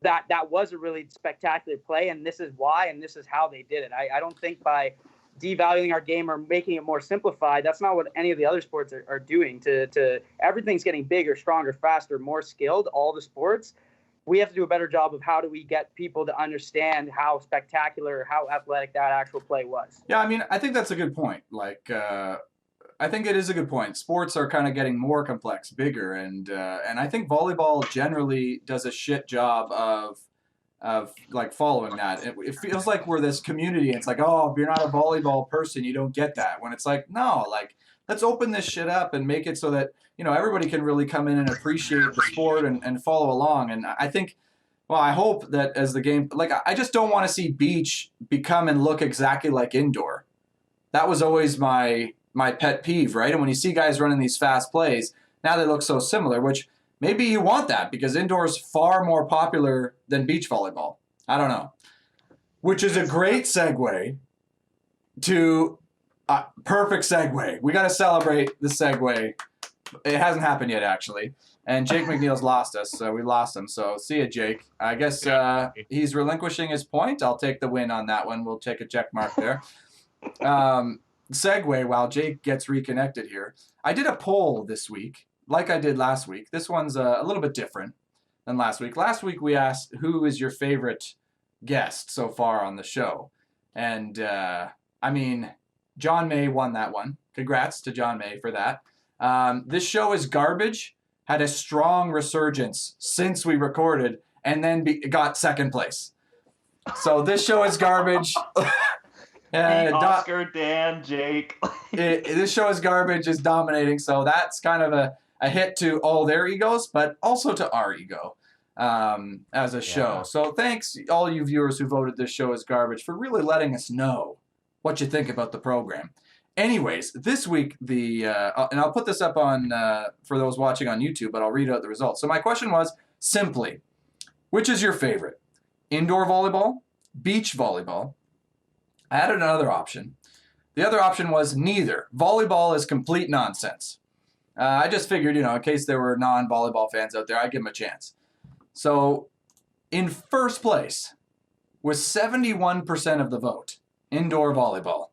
that was a really spectacular play and this is why and this is how they did it? I don't think by devaluing our game or making it more simplified, that's not what any of the other sports are doing. To everything's getting bigger, stronger, faster, more skilled, all the sports. We have to do a better job of how do we get people to understand how spectacular, how athletic that actual play was. Yeah, I mean, I think that's a good point. I think it is a good point. Sports are kind of getting more complex, bigger, and I think volleyball generally does a shit job of following that. It feels like we're this community. And it's like, oh, if you're not a volleyball person, you don't get that. When it's like, no, let's open this shit up and make it so that everybody can really come in and appreciate the sport and follow along. And I think, well, I hope that as the game, I just don't want to see beach become and look exactly like indoor. That was always my pet peeve, right? And when you see guys running these fast plays, now they look so similar, which maybe you want that because indoor is far more popular than beach volleyball. I don't know. Which is a great segue to perfect segue. We got to celebrate the segue. It hasn't happened yet, actually. And Jake MacNeil's lost us, so we lost him. So see you, Jake. I guess he's relinquishing his point. I'll take the win on that one. We'll take a check mark there. Segue while Jake gets reconnected here. I did a poll this week, like I did last week. This one's a little bit different than last week. Last week we asked, who is your favorite guest so far on the show? And, John May won that one. Congrats to John May for that. This show is garbage, had a strong resurgence since we recorded, and then got second place. So this show is garbage. Oscar, Dan, Jake. This show is garbage, is dominating, so that's kind of a hit to all their egos, but also to our ego as a show. So thanks, all you viewers who voted this show as garbage, for really letting us know what you think about the program. Anyways, this week, and I'll put this up on for those watching on YouTube, but I'll read out the results. So my question was, simply, which is your favorite? Indoor volleyball? Beach volleyball? I added another option. The other option was neither. Volleyball is complete nonsense. I just figured, in case there were non-volleyball fans out there, I'd give them a chance. So, in first place, with 71% of the vote. Indoor volleyball.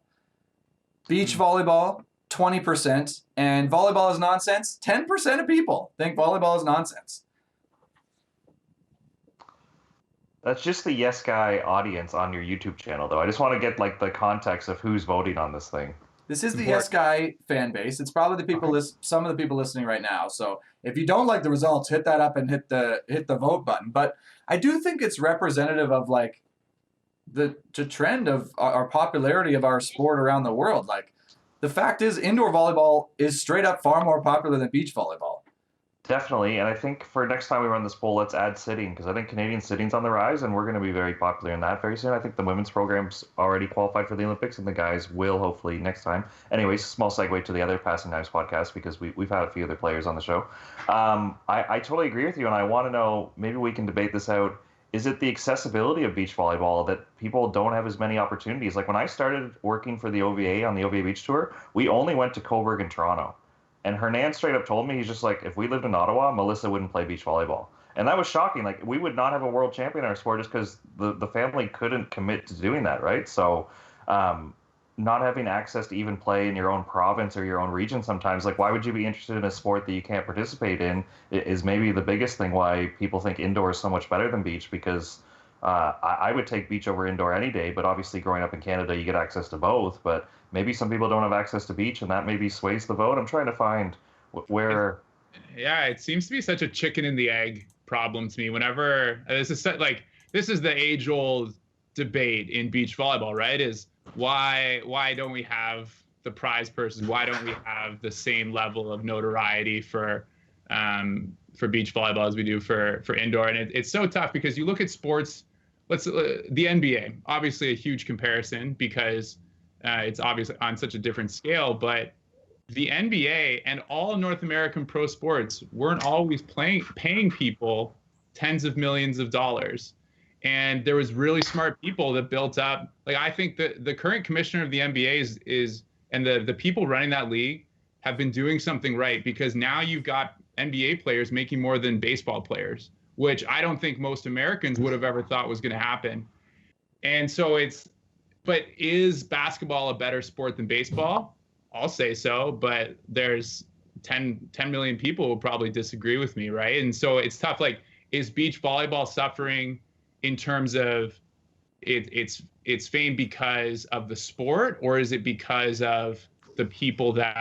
Beach volleyball, 20%. And volleyball is nonsense. 10% of people think volleyball is nonsense. That's just the Yes Guy audience on your YouTube channel, though. I just want to get like the context of who's voting on this thing. This is the Yes Guy fan base. It's probably the people some of the people listening right now. So if you don't like the results, hit that up and hit the vote button. But I do think it's representative of like the trend of our popularity of our sport around the world. Like the fact is, indoor volleyball is straight up far more popular than beach volleyball. Definitely, and I think for next time we run this poll, let's add sitting, because I think Canadian sitting's on the rise, and we're going to be very popular in that very soon. I think the women's program's already qualified for the Olympics, and the guys will hopefully next time. Anyways, small segue to the other Passin Dimes podcast, because we've had a few other players on the show. I totally agree with you, and I want to know, maybe we can debate this out. Is it the accessibility of beach volleyball that people don't have as many opportunities? Like when I started working for the OVA on the OVA Beach Tour, we only went to Coburg and Toronto. And Hannan straight up told me, he's just like, if we lived in Ottawa, Melissa wouldn't play beach volleyball. And that was shocking. Like, we would not have a world champion in our sport just because the family couldn't commit to doing that, right? So not having access to even play in your own province or your own region sometimes, like, why would you be interested in a sport that you can't participate in is maybe the biggest thing why people think indoor is so much better than beach, because I would take beach over indoor any day, but obviously growing up in Canada, you get access to both. But maybe some people don't have access to beach, and that maybe sways the vote. I'm trying to find where. Yeah, it seems to be such a chicken and the egg problem to me. Whenever this is the age-old debate in beach volleyball, right? Is why don't we have the prize purses? Why don't we have the same level of notoriety for beach volleyball as we do for indoor? And it's so tough because you look at sports. The NBA, obviously a huge comparison because it's obviously on such a different scale, but the NBA and all North American pro sports weren't always paying people tens of millions of dollars. And there was really smart people that built up. Like, I think that the current commissioner of the NBA is and the people running that league have been doing something right, because now you've got NBA players making more than baseball players, which I don't think most Americans would have ever thought was going to happen. And so but is basketball a better sport than baseball? I'll say so, but there's 10 million people who probably disagree with me, right? And so it's tough. Like, is beach volleyball suffering in terms of its fame because of the sport, or is it because of the people that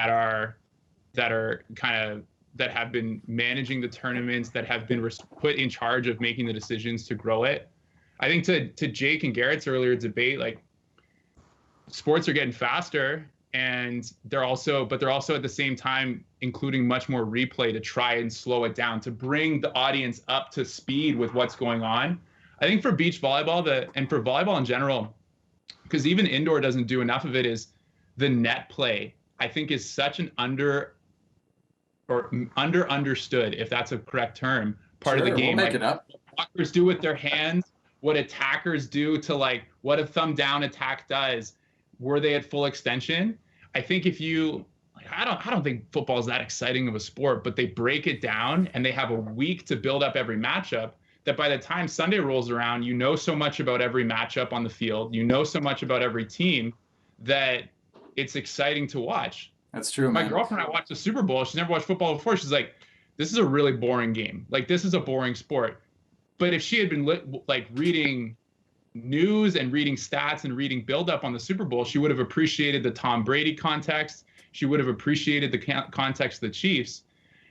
have been managing the tournaments, that have been put in charge of making the decisions to grow it? I think to Jake and Garrett's earlier debate, like, sports are getting faster, and they're also at the same time including much more replay to try and slow it down, to bring the audience up to speed with what's going on. I think for beach volleyball and for volleyball in general, because even indoor doesn't do enough of it, is the net play, I think, is such an understood, if that's a correct term, part of the game. We'll make it up. What blockers do with their hands, what attackers do to, like, what a thumb down attack does. Were they at full extension? I think if you, like, I don't think football is that exciting of a sport, but they break it down and they have a week to build up every matchup, that by the time Sunday rolls around, you know so much about every matchup on the field, you know so much about every team, that it's exciting to watch. That's true, My man. girlfriend, I watched the Super Bowl. She's never watched football before. She's like, this is a really boring game. Like, this is a boring sport. But if she had been reading news and reading stats and reading build-up on the Super Bowl, she would have appreciated the Tom Brady context. She would have appreciated the context of the Chiefs.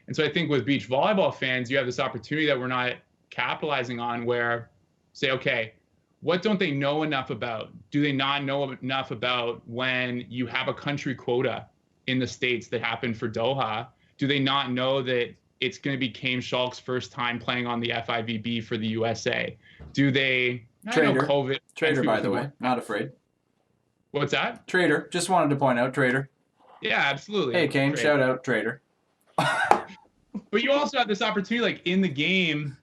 And so I think with beach volleyball fans, you have this opportunity that we're not capitalizing on, where, say, okay, what don't they know enough about? Do they not know enough about when you have a country quota in the States that happened for Doha? Do they not know that it's going to be Kame Schalk's first time playing on the FIVB for the USA? Do they... Trader. COVID. Trader, by the way. Not afraid. What's that? Trader. Just wanted to point out, Trader. Yeah, absolutely. Hey, Kane, Trader. shout out, Trader. But you also have this opportunity, like, in the game,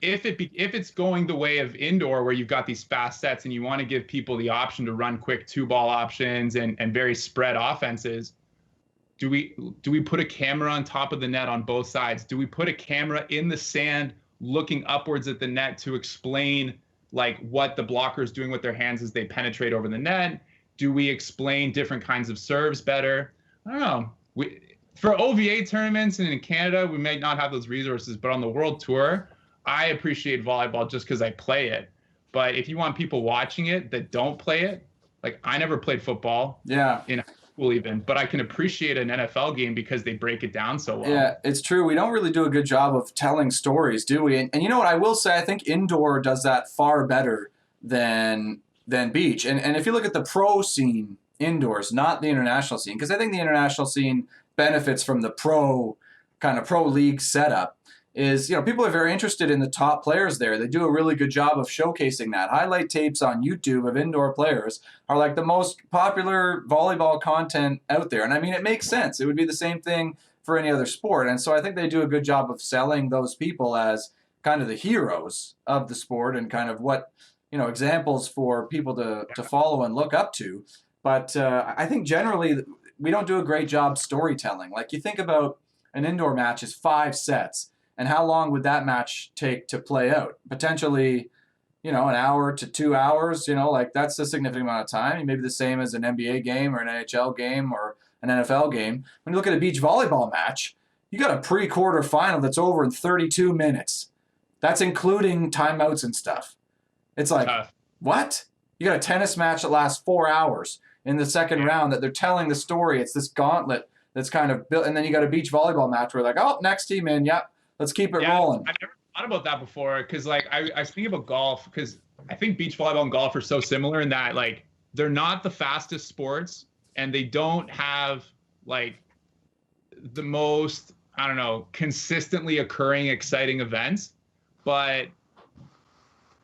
if it's going the way of indoor, where you've got these fast sets and you want to give people the option to run quick 2-ball options and very spread offenses, do we put a camera on top of the net on both sides? Do we put a camera in the sand looking upwards at the net to explain like what the blocker is doing with their hands as they penetrate over the net? Do we explain different kinds of serves better? I don't know. For OVA tournaments and in Canada, we may not have those resources, but on the World Tour, I appreciate volleyball just because I play it. But if you want people watching it that don't play it, like I never played football in high school even, but I can appreciate an NFL game because they break it down so well. Yeah, it's true. We don't really do a good job of telling stories, do we? And you know what I will say? I think indoor does that far better than beach. And if you look at the pro scene indoors, not the international scene, because I think the international scene benefits from the pro league setup, is, people are very interested in the top players there. They do a really good job of showcasing that. Highlight tapes on YouTube of indoor players are like the most popular volleyball content out there. And I mean, it makes sense. It would be the same thing for any other sport. And so I think they do a good job of selling those people as kind of the heroes of the sport and kind of what, examples for people to follow and look up to. But I think generally we don't do a great job storytelling. Like you think about an indoor match is 5 sets. And how long would that match take to play out? Potentially, an hour to 2 hours, like that's a significant amount of time. Maybe the same as an NBA game or an NHL game or an NFL game. When you look at a beach volleyball match, you got a pre-quarter final that's over in 32 minutes. That's including timeouts and stuff. It's like, what? You got a tennis match that lasts 4 hours in the second round that they're telling the story. It's this gauntlet that's kind of built. And then you got a beach volleyball match where like, oh, next team in, yep. Let's keep it rolling. I've never thought about that before because, like, I was thinking about golf because I think beach volleyball and golf are so similar in that, like, they're not the fastest sports and they don't have, like, the most, I don't know, consistently occurring exciting events. But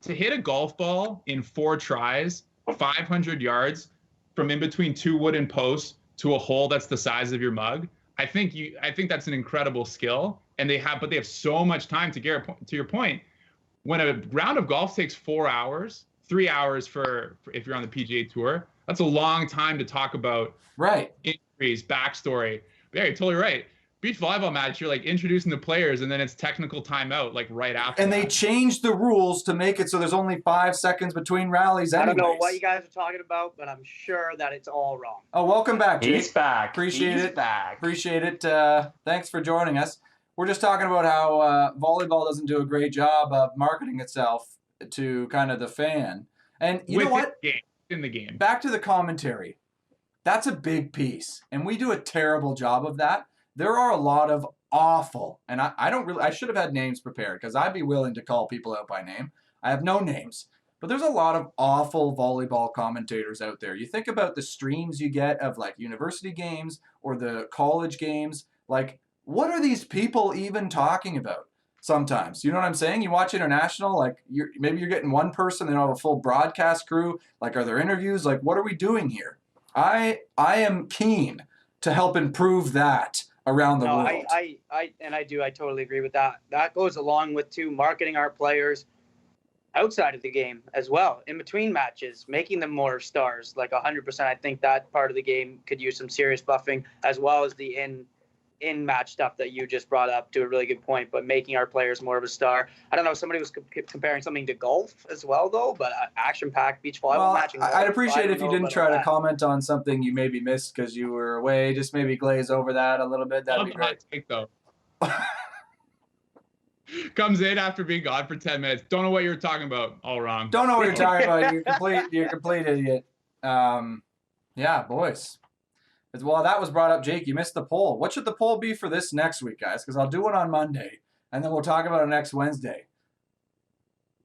to hit a golf ball in 4 tries, 500 yards from in between 2 wooden posts to a hole that's the size of your mug, I think that's an incredible skill. And they have so much time to your point. When a round of golf takes 4 hours, 3 hours for if you're on the PGA Tour, that's a long time to talk about injuries, backstory. But yeah, you're totally right. Beach volleyball match, you're like introducing the players, and then it's technical timeout like right after. And they changed the rules to make it so there's only 5 seconds between rallies. Anyways. I don't know what you guys are talking about, but I'm sure that it's all wrong. Oh, welcome back, Jake. He's back. Appreciate He's it. Back. Appreciate it. Thanks for joining us. We're just talking about how volleyball doesn't do a great job of marketing itself to kind of the fan. And you know what? In the game. Back to the commentary. That's a big piece. And we do a terrible job of that. There are a lot of awful, and I should have had names prepared because I'd be willing to call people out by name. I have no names. But there's a lot of awful volleyball commentators out there. You think about the streams you get of like university games or the college games. Like, what are these people even talking about sometimes? You know what I'm saying? You watch international, like maybe you're getting one person, they don't have a full broadcast crew. Like, are there interviews? Like, what are we doing here? I am keen to help improve that around the world. I totally agree with that. That goes along with marketing our players outside of the game as well, in between matches, making them more stars. Like 100%, I think that part of the game could use some serious buffing, as well as the in-match stuff that you just brought up to a really good point, but making our players more of a star. I don't know, somebody was comparing something to golf as well, though, but action-packed beach volleyball matching. I'd appreciate if you didn't try to comment on something you maybe missed because you were away. Just maybe glaze over that a little bit. That'd be great. Take, though. Comes in after being gone for 10 minutes. Don't know what you were talking about. All wrong. Don't know what you're talking about. You're a complete idiot. Yeah, boys. Well, that was brought up, Jake. You missed the poll. What should the poll be for this next week, guys? Because I'll do it on Monday, and then we'll talk about it next Wednesday.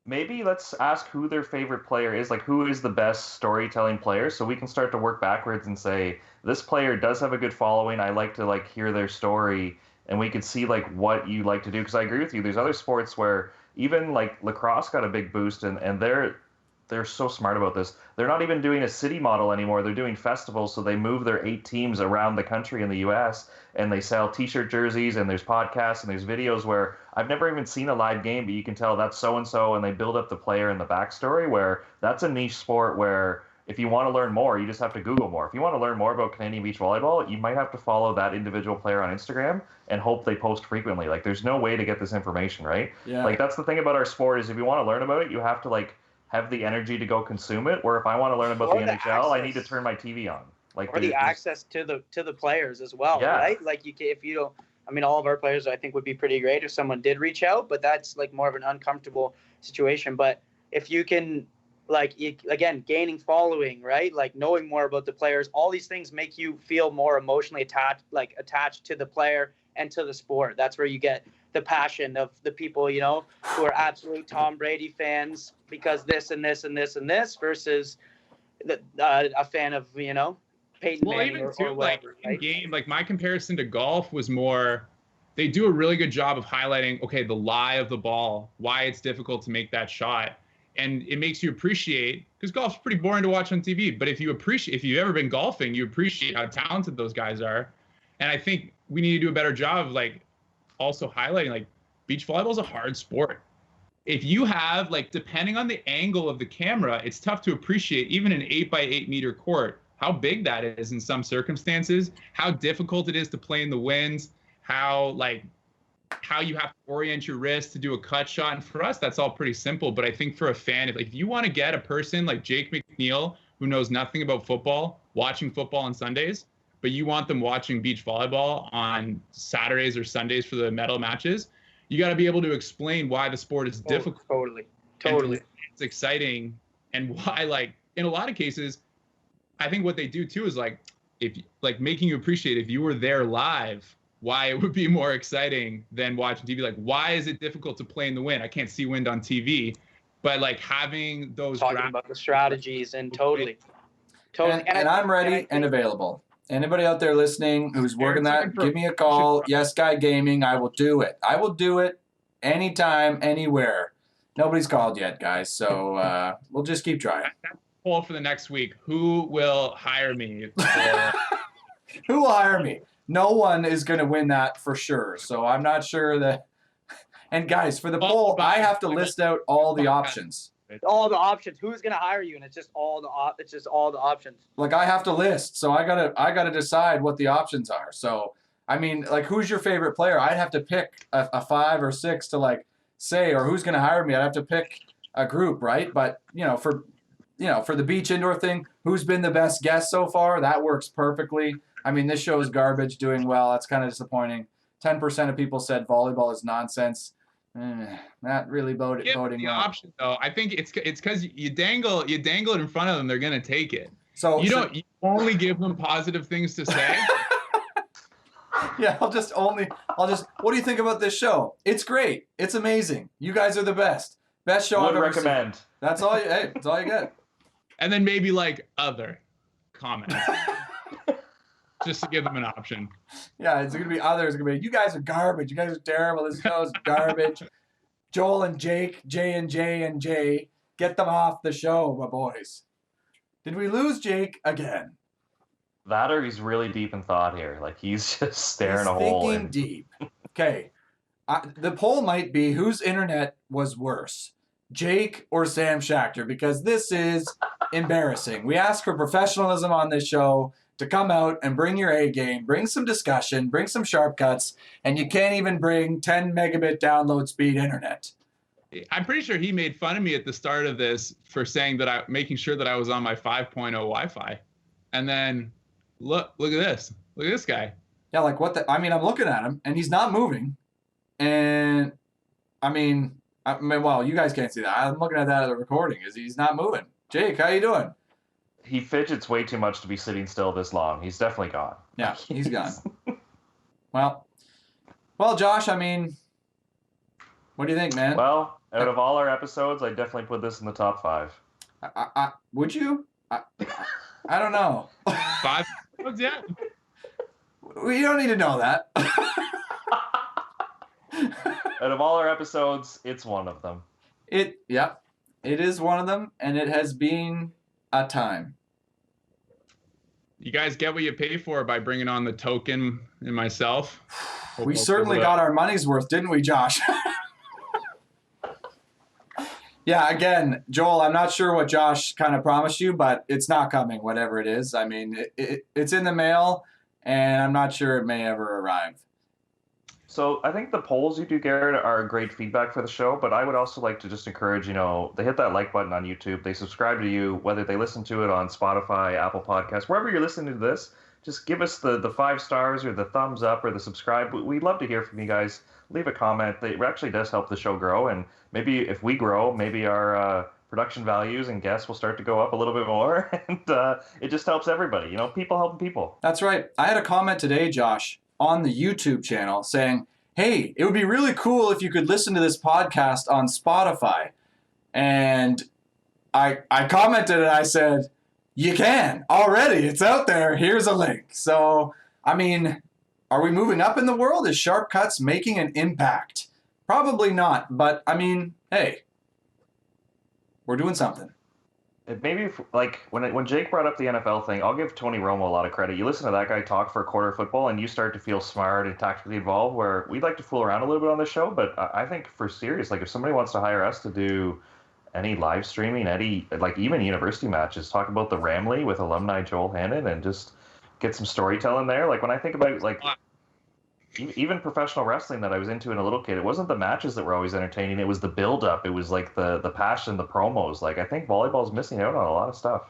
Maybe let's ask who their favorite player is. Like, who is the best storytelling player? So we can start to work backwards and say, this player does have a good following. I like to, hear their story. And we could see, what you like to do. Because I agree with you. There's other sports where even, lacrosse got a big boost, and they're so smart about this. They're not even doing a city model anymore. They're doing festivals, so they move their 8 teams around the country in the U.S., and they sell T-shirt jerseys, and there's podcasts, and there's videos where I've never even seen a live game, but you can tell that's so-and-so, and they build up the player and the backstory, where that's a niche sport where if you want to learn more, you just have to Google more. If you want to learn more about Canadian beach volleyball, you might have to follow that individual player on Instagram and hope they post frequently. There's no way to get this information, right? Yeah. That's the thing about our sport is if you want to learn about it, you have to, have the energy to go consume it. Where if I want to learn about Or the the NHL, I need to access. turn my TV on. Like Or the access to the players as well, Yeah. right? Like if you don't, I mean, all of our players I think would be pretty great if someone did reach out, but that's like more of an uncomfortable situation. But if you can, like, again, gaining following, right? Like knowing more about the players, all these things make you feel more emotionally attached to the player and to the sport. That's where you get the passion of the people, you know, who are absolute Tom Brady fans because this and this and this and this versus a fan of, you know, Peyton Well, Manning even or too, like whatever, in right? game, like my comparison to golf was more, they do a really good job of highlighting, okay, the lie of the ball, why it's difficult to make that shot. And it makes you appreciate, because golf's pretty boring to watch on TV, but if you've ever been golfing, you appreciate how talented those guys are. And I think we need to do a better job of like also highlighting, like, beach volleyball is a hard sport. If you have, like, depending on the angle of the camera, it's tough to appreciate even an 8 by 8 meter court, how big that is in some circumstances, how difficult it is to play in the winds, how you have to orient your wrist to do a cut shot. And for us, that's all pretty simple. But I think for a fan, if you want to get a person like Jake MacNeil, who knows nothing about football, watching football on Sundays, but you want them watching beach volleyball on Saturdays or Sundays for the medal matches, you got to be able to explain why the sport is difficult. Totally. It's exciting, and why, like, in a lot of cases, I think what they do too is like, if like making you appreciate if you were there live, why it would be more exciting than watching TV. Like, why is it difficult to play in the wind? I can't see wind on TV, but like having those Talking about the strategies and totally. And I'm ready and available. Anybody out there listening who's working that, give me a call. Yes Guy Gaming. I will do it. I will do it anytime, anywhere. Nobody's called yet, guys. So we'll just keep trying. Poll for the next week. Who will hire me? Who will hire me? No one is going to win that for sure. So I'm not sure that. And guys, for the poll, I have to list out all the options. All the options. Who's gonna hire you? And it's just all the options. Like, I have to list, so I gotta decide what the options are. So I mean, like, who's your favorite player? I'd have to pick a 5 or 6 to like say, or who's gonna hire me. I'd have to pick a group, right? But for the beach indoor thing, who's been the best guest so far? That works perfectly. I mean, this show is garbage, doing well. That's kind of disappointing. 10% of people said volleyball is nonsense. Not really voting the option though. I think it's because you dangle it in front of them, they're gonna take it. So you only give them positive things to say. Yeah, I'll just. What do you think about this show? It's great. It's amazing. You guys are the best. Best show I've ever recommend. seen. That's all. That's all you get. And then maybe like other comments, just to give them an option. Yeah, it's gonna be others. It's gonna be, you guys are garbage. You guys are terrible. This show is garbage. Joel and Jake, J and J, get them off the show, my boys. Did we lose Jake again? That, or he's really deep in thought here. Like, he's just staring a hole. Thinking deep. Okay. The poll might be, whose internet was worse, Jake or Sam Schachter? Because this is embarrassing. We ask for professionalism on this show, to come out and bring your A game, bring some discussion, bring some sharp cuts, and you can't even bring 10 megabit download speed internet. I'm pretty sure he made fun of me at the start of this for saying that making sure that I was on my 5.0 Wi-Fi. And then look at this. Look at this guy. Yeah, like what the, I mean, I'm looking at him and he's not moving. And I mean, well, you guys can't see that. I'm looking at that at the recording. He's not moving. Jake, how you doing? He fidgets way too much to be sitting still this long. He's definitely gone. Yeah, he's gone. Well, Josh, I mean, what do you think, man? Well, out of all our episodes, I definitely put this in the top 5. Would you? I don't know. 5 episodes yet? We don't need to know that. Out of all our episodes, it's one of them. It is one of them, and it has been a time. You guys get what you pay for by bringing on the token and myself. We certainly got our money's worth, didn't we, Josh? Yeah, again, Joel, I'm not sure what Josh kind of promised you, but it's not coming, whatever it is. I mean, it's in the mail, and I'm not sure it may ever arrive. So I think the polls you do, Garrett, are great feedback for the show, but I would also like to just encourage, they hit that like button on YouTube, they subscribe to you, whether they listen to it on Spotify, Apple Podcasts, wherever you're listening to this, just give us the 5 stars or the thumbs up or the subscribe. We'd love to hear from you guys. Leave a comment. It actually does help the show grow, and maybe if we grow, maybe our production values and guests will start to go up a little bit more, and it just helps everybody. People helping people. That's right. I had a comment today, Josh, on the YouTube channel saying, hey, it would be really cool if you could listen to this podcast on Spotify. And I commented and I said, you can already. It's out there. Here's a link. So, I mean, are we moving up in the world? Is Sharp Cuts making an impact? Probably not. But, I mean, hey, we're doing something. Maybe when Jake brought up the NFL thing, I'll give Tony Romo a lot of credit. You listen to that guy talk for a quarter of football, and you start to feel smart and tactically involved. Where we'd like to fool around a little bit on the show, but I think for serious, if somebody wants to hire us to do any live streaming, even university matches, talk about the Ramley with alumni Joel Hannan, and just get some storytelling there. When I think about even professional wrestling that I was into in a little kid, it wasn't the matches that were always entertaining. It was the build-up. It was the passion, the promos. I think volleyball's missing out on a lot of stuff.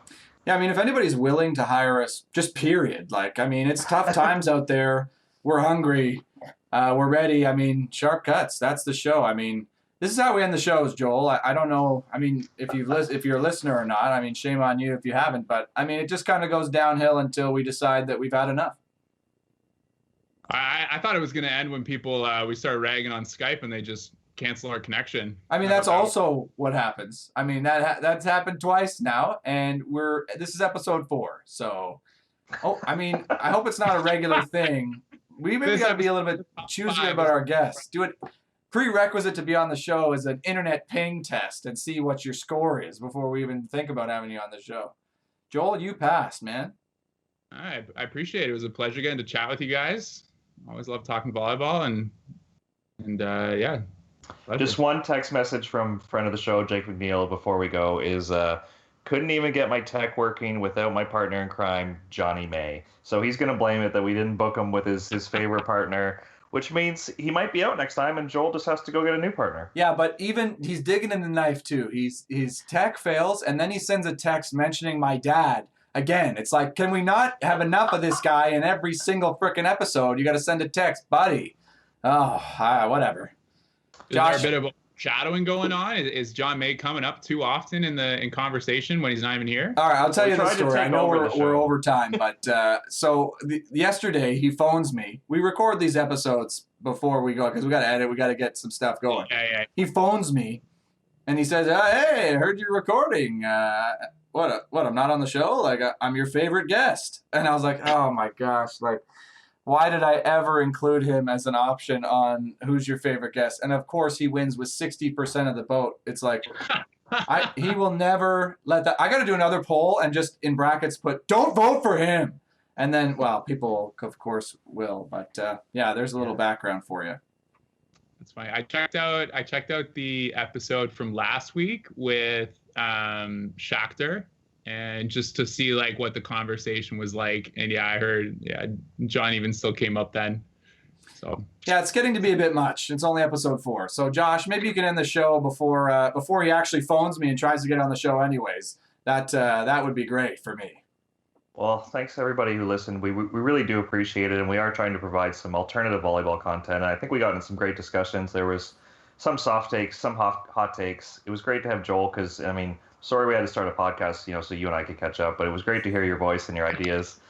Yeah, I mean, if anybody's willing to hire us, just period. It's tough times out there. We're hungry. We're ready. I mean, Sharp Cuts, that's the show. I mean, this is how we end the shows, Joel. I don't know. I mean, if you're a listener or not, I mean, shame on you if you haven't. But, I mean, it just kind of goes downhill until we decide that we've had enough. I thought it was going to end when we started ragging on Skype and they just cancel our connection. I mean, that's also what happens. I mean, that's happened twice now, and this is episode 4. So, I mean, I hope it's not a regular thing. We maybe got to be a little bit choosy about our guests. Do it. Prerequisite to be on the show is an internet ping test and see what your score is before we even think about having you on the show. Joel, you passed, man. I appreciate it. It was a pleasure getting to chat with you guys. Always love talking volleyball, and yeah. Pleasure. Just one text message from friend of the show, Jake McNeil, before we go is couldn't even get my tech working without my partner in crime, Johnny May. So he's going to blame it that we didn't book him with his favorite partner, which means he might be out next time, and Joel just has to go get a new partner. Yeah, but even he's digging in the knife too. His tech fails, and then he sends a text mentioning my dad. Again, it's like, can we not have enough of this guy in every single frickin' episode? You got to send a text, buddy. Oh, whatever. Josh, is there a bit of shadowing going on? Is John May coming up too often in conversation when he's not even here? All right, I'll tell you the story. I know we're over time, but yesterday he phones me. We record these episodes before we go because we got to edit. We got to get some stuff going. Yeah. He phones me, and he says, "Hey, I heard you're recording. What? I'm not on the show? I'm your favorite guest." And I was like, "Oh my gosh! Why did I ever include him as an option on who's your favorite guest?" And of course, he wins with 60% of the vote. It's like, he will never let that. I got to do another poll and just in brackets put, "Don't vote for him." And then, well, people of course will. But yeah, there's a little background for you. That's fine. I checked out the episode from last week with Schachter, and just to see what the conversation was like. And yeah, I heard John even still came up then. So yeah, it's getting to be a bit much. It's only episode 4. So Josh, maybe you can end the show before he actually phones me and tries to get on the show anyways. That would be great for me. Well, thanks everybody who listened. We really do appreciate it, and we are trying to provide some alternative volleyball content. And I think we got in some great discussions. There was some soft takes, some hot takes. It was great to have Joel because, I mean, sorry we had to start a podcast, so you and I could catch up, but it was great to hear your voice and your ideas.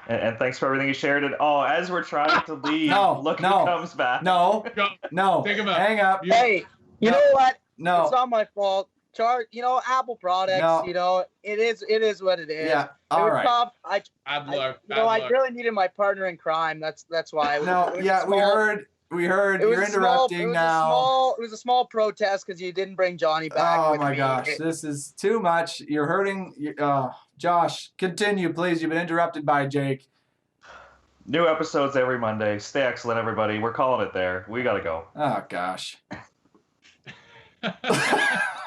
And thanks for everything you shared. And as we're trying to leave, who comes back. No. Think about hang up. Hey, you know what? No. It's not my fault. Apple products, it is what it is. Yeah. All right. Tough. I really needed my partner in crime. That's why. We heard you're interrupting now. It was a small protest because you didn't bring Johnny back. Oh my gosh, this is too much. You're hurting. Josh, continue, please. You've been interrupted by Jake. New episodes every Monday. Stay excellent, everybody. We're calling it there. We gotta go. Oh gosh.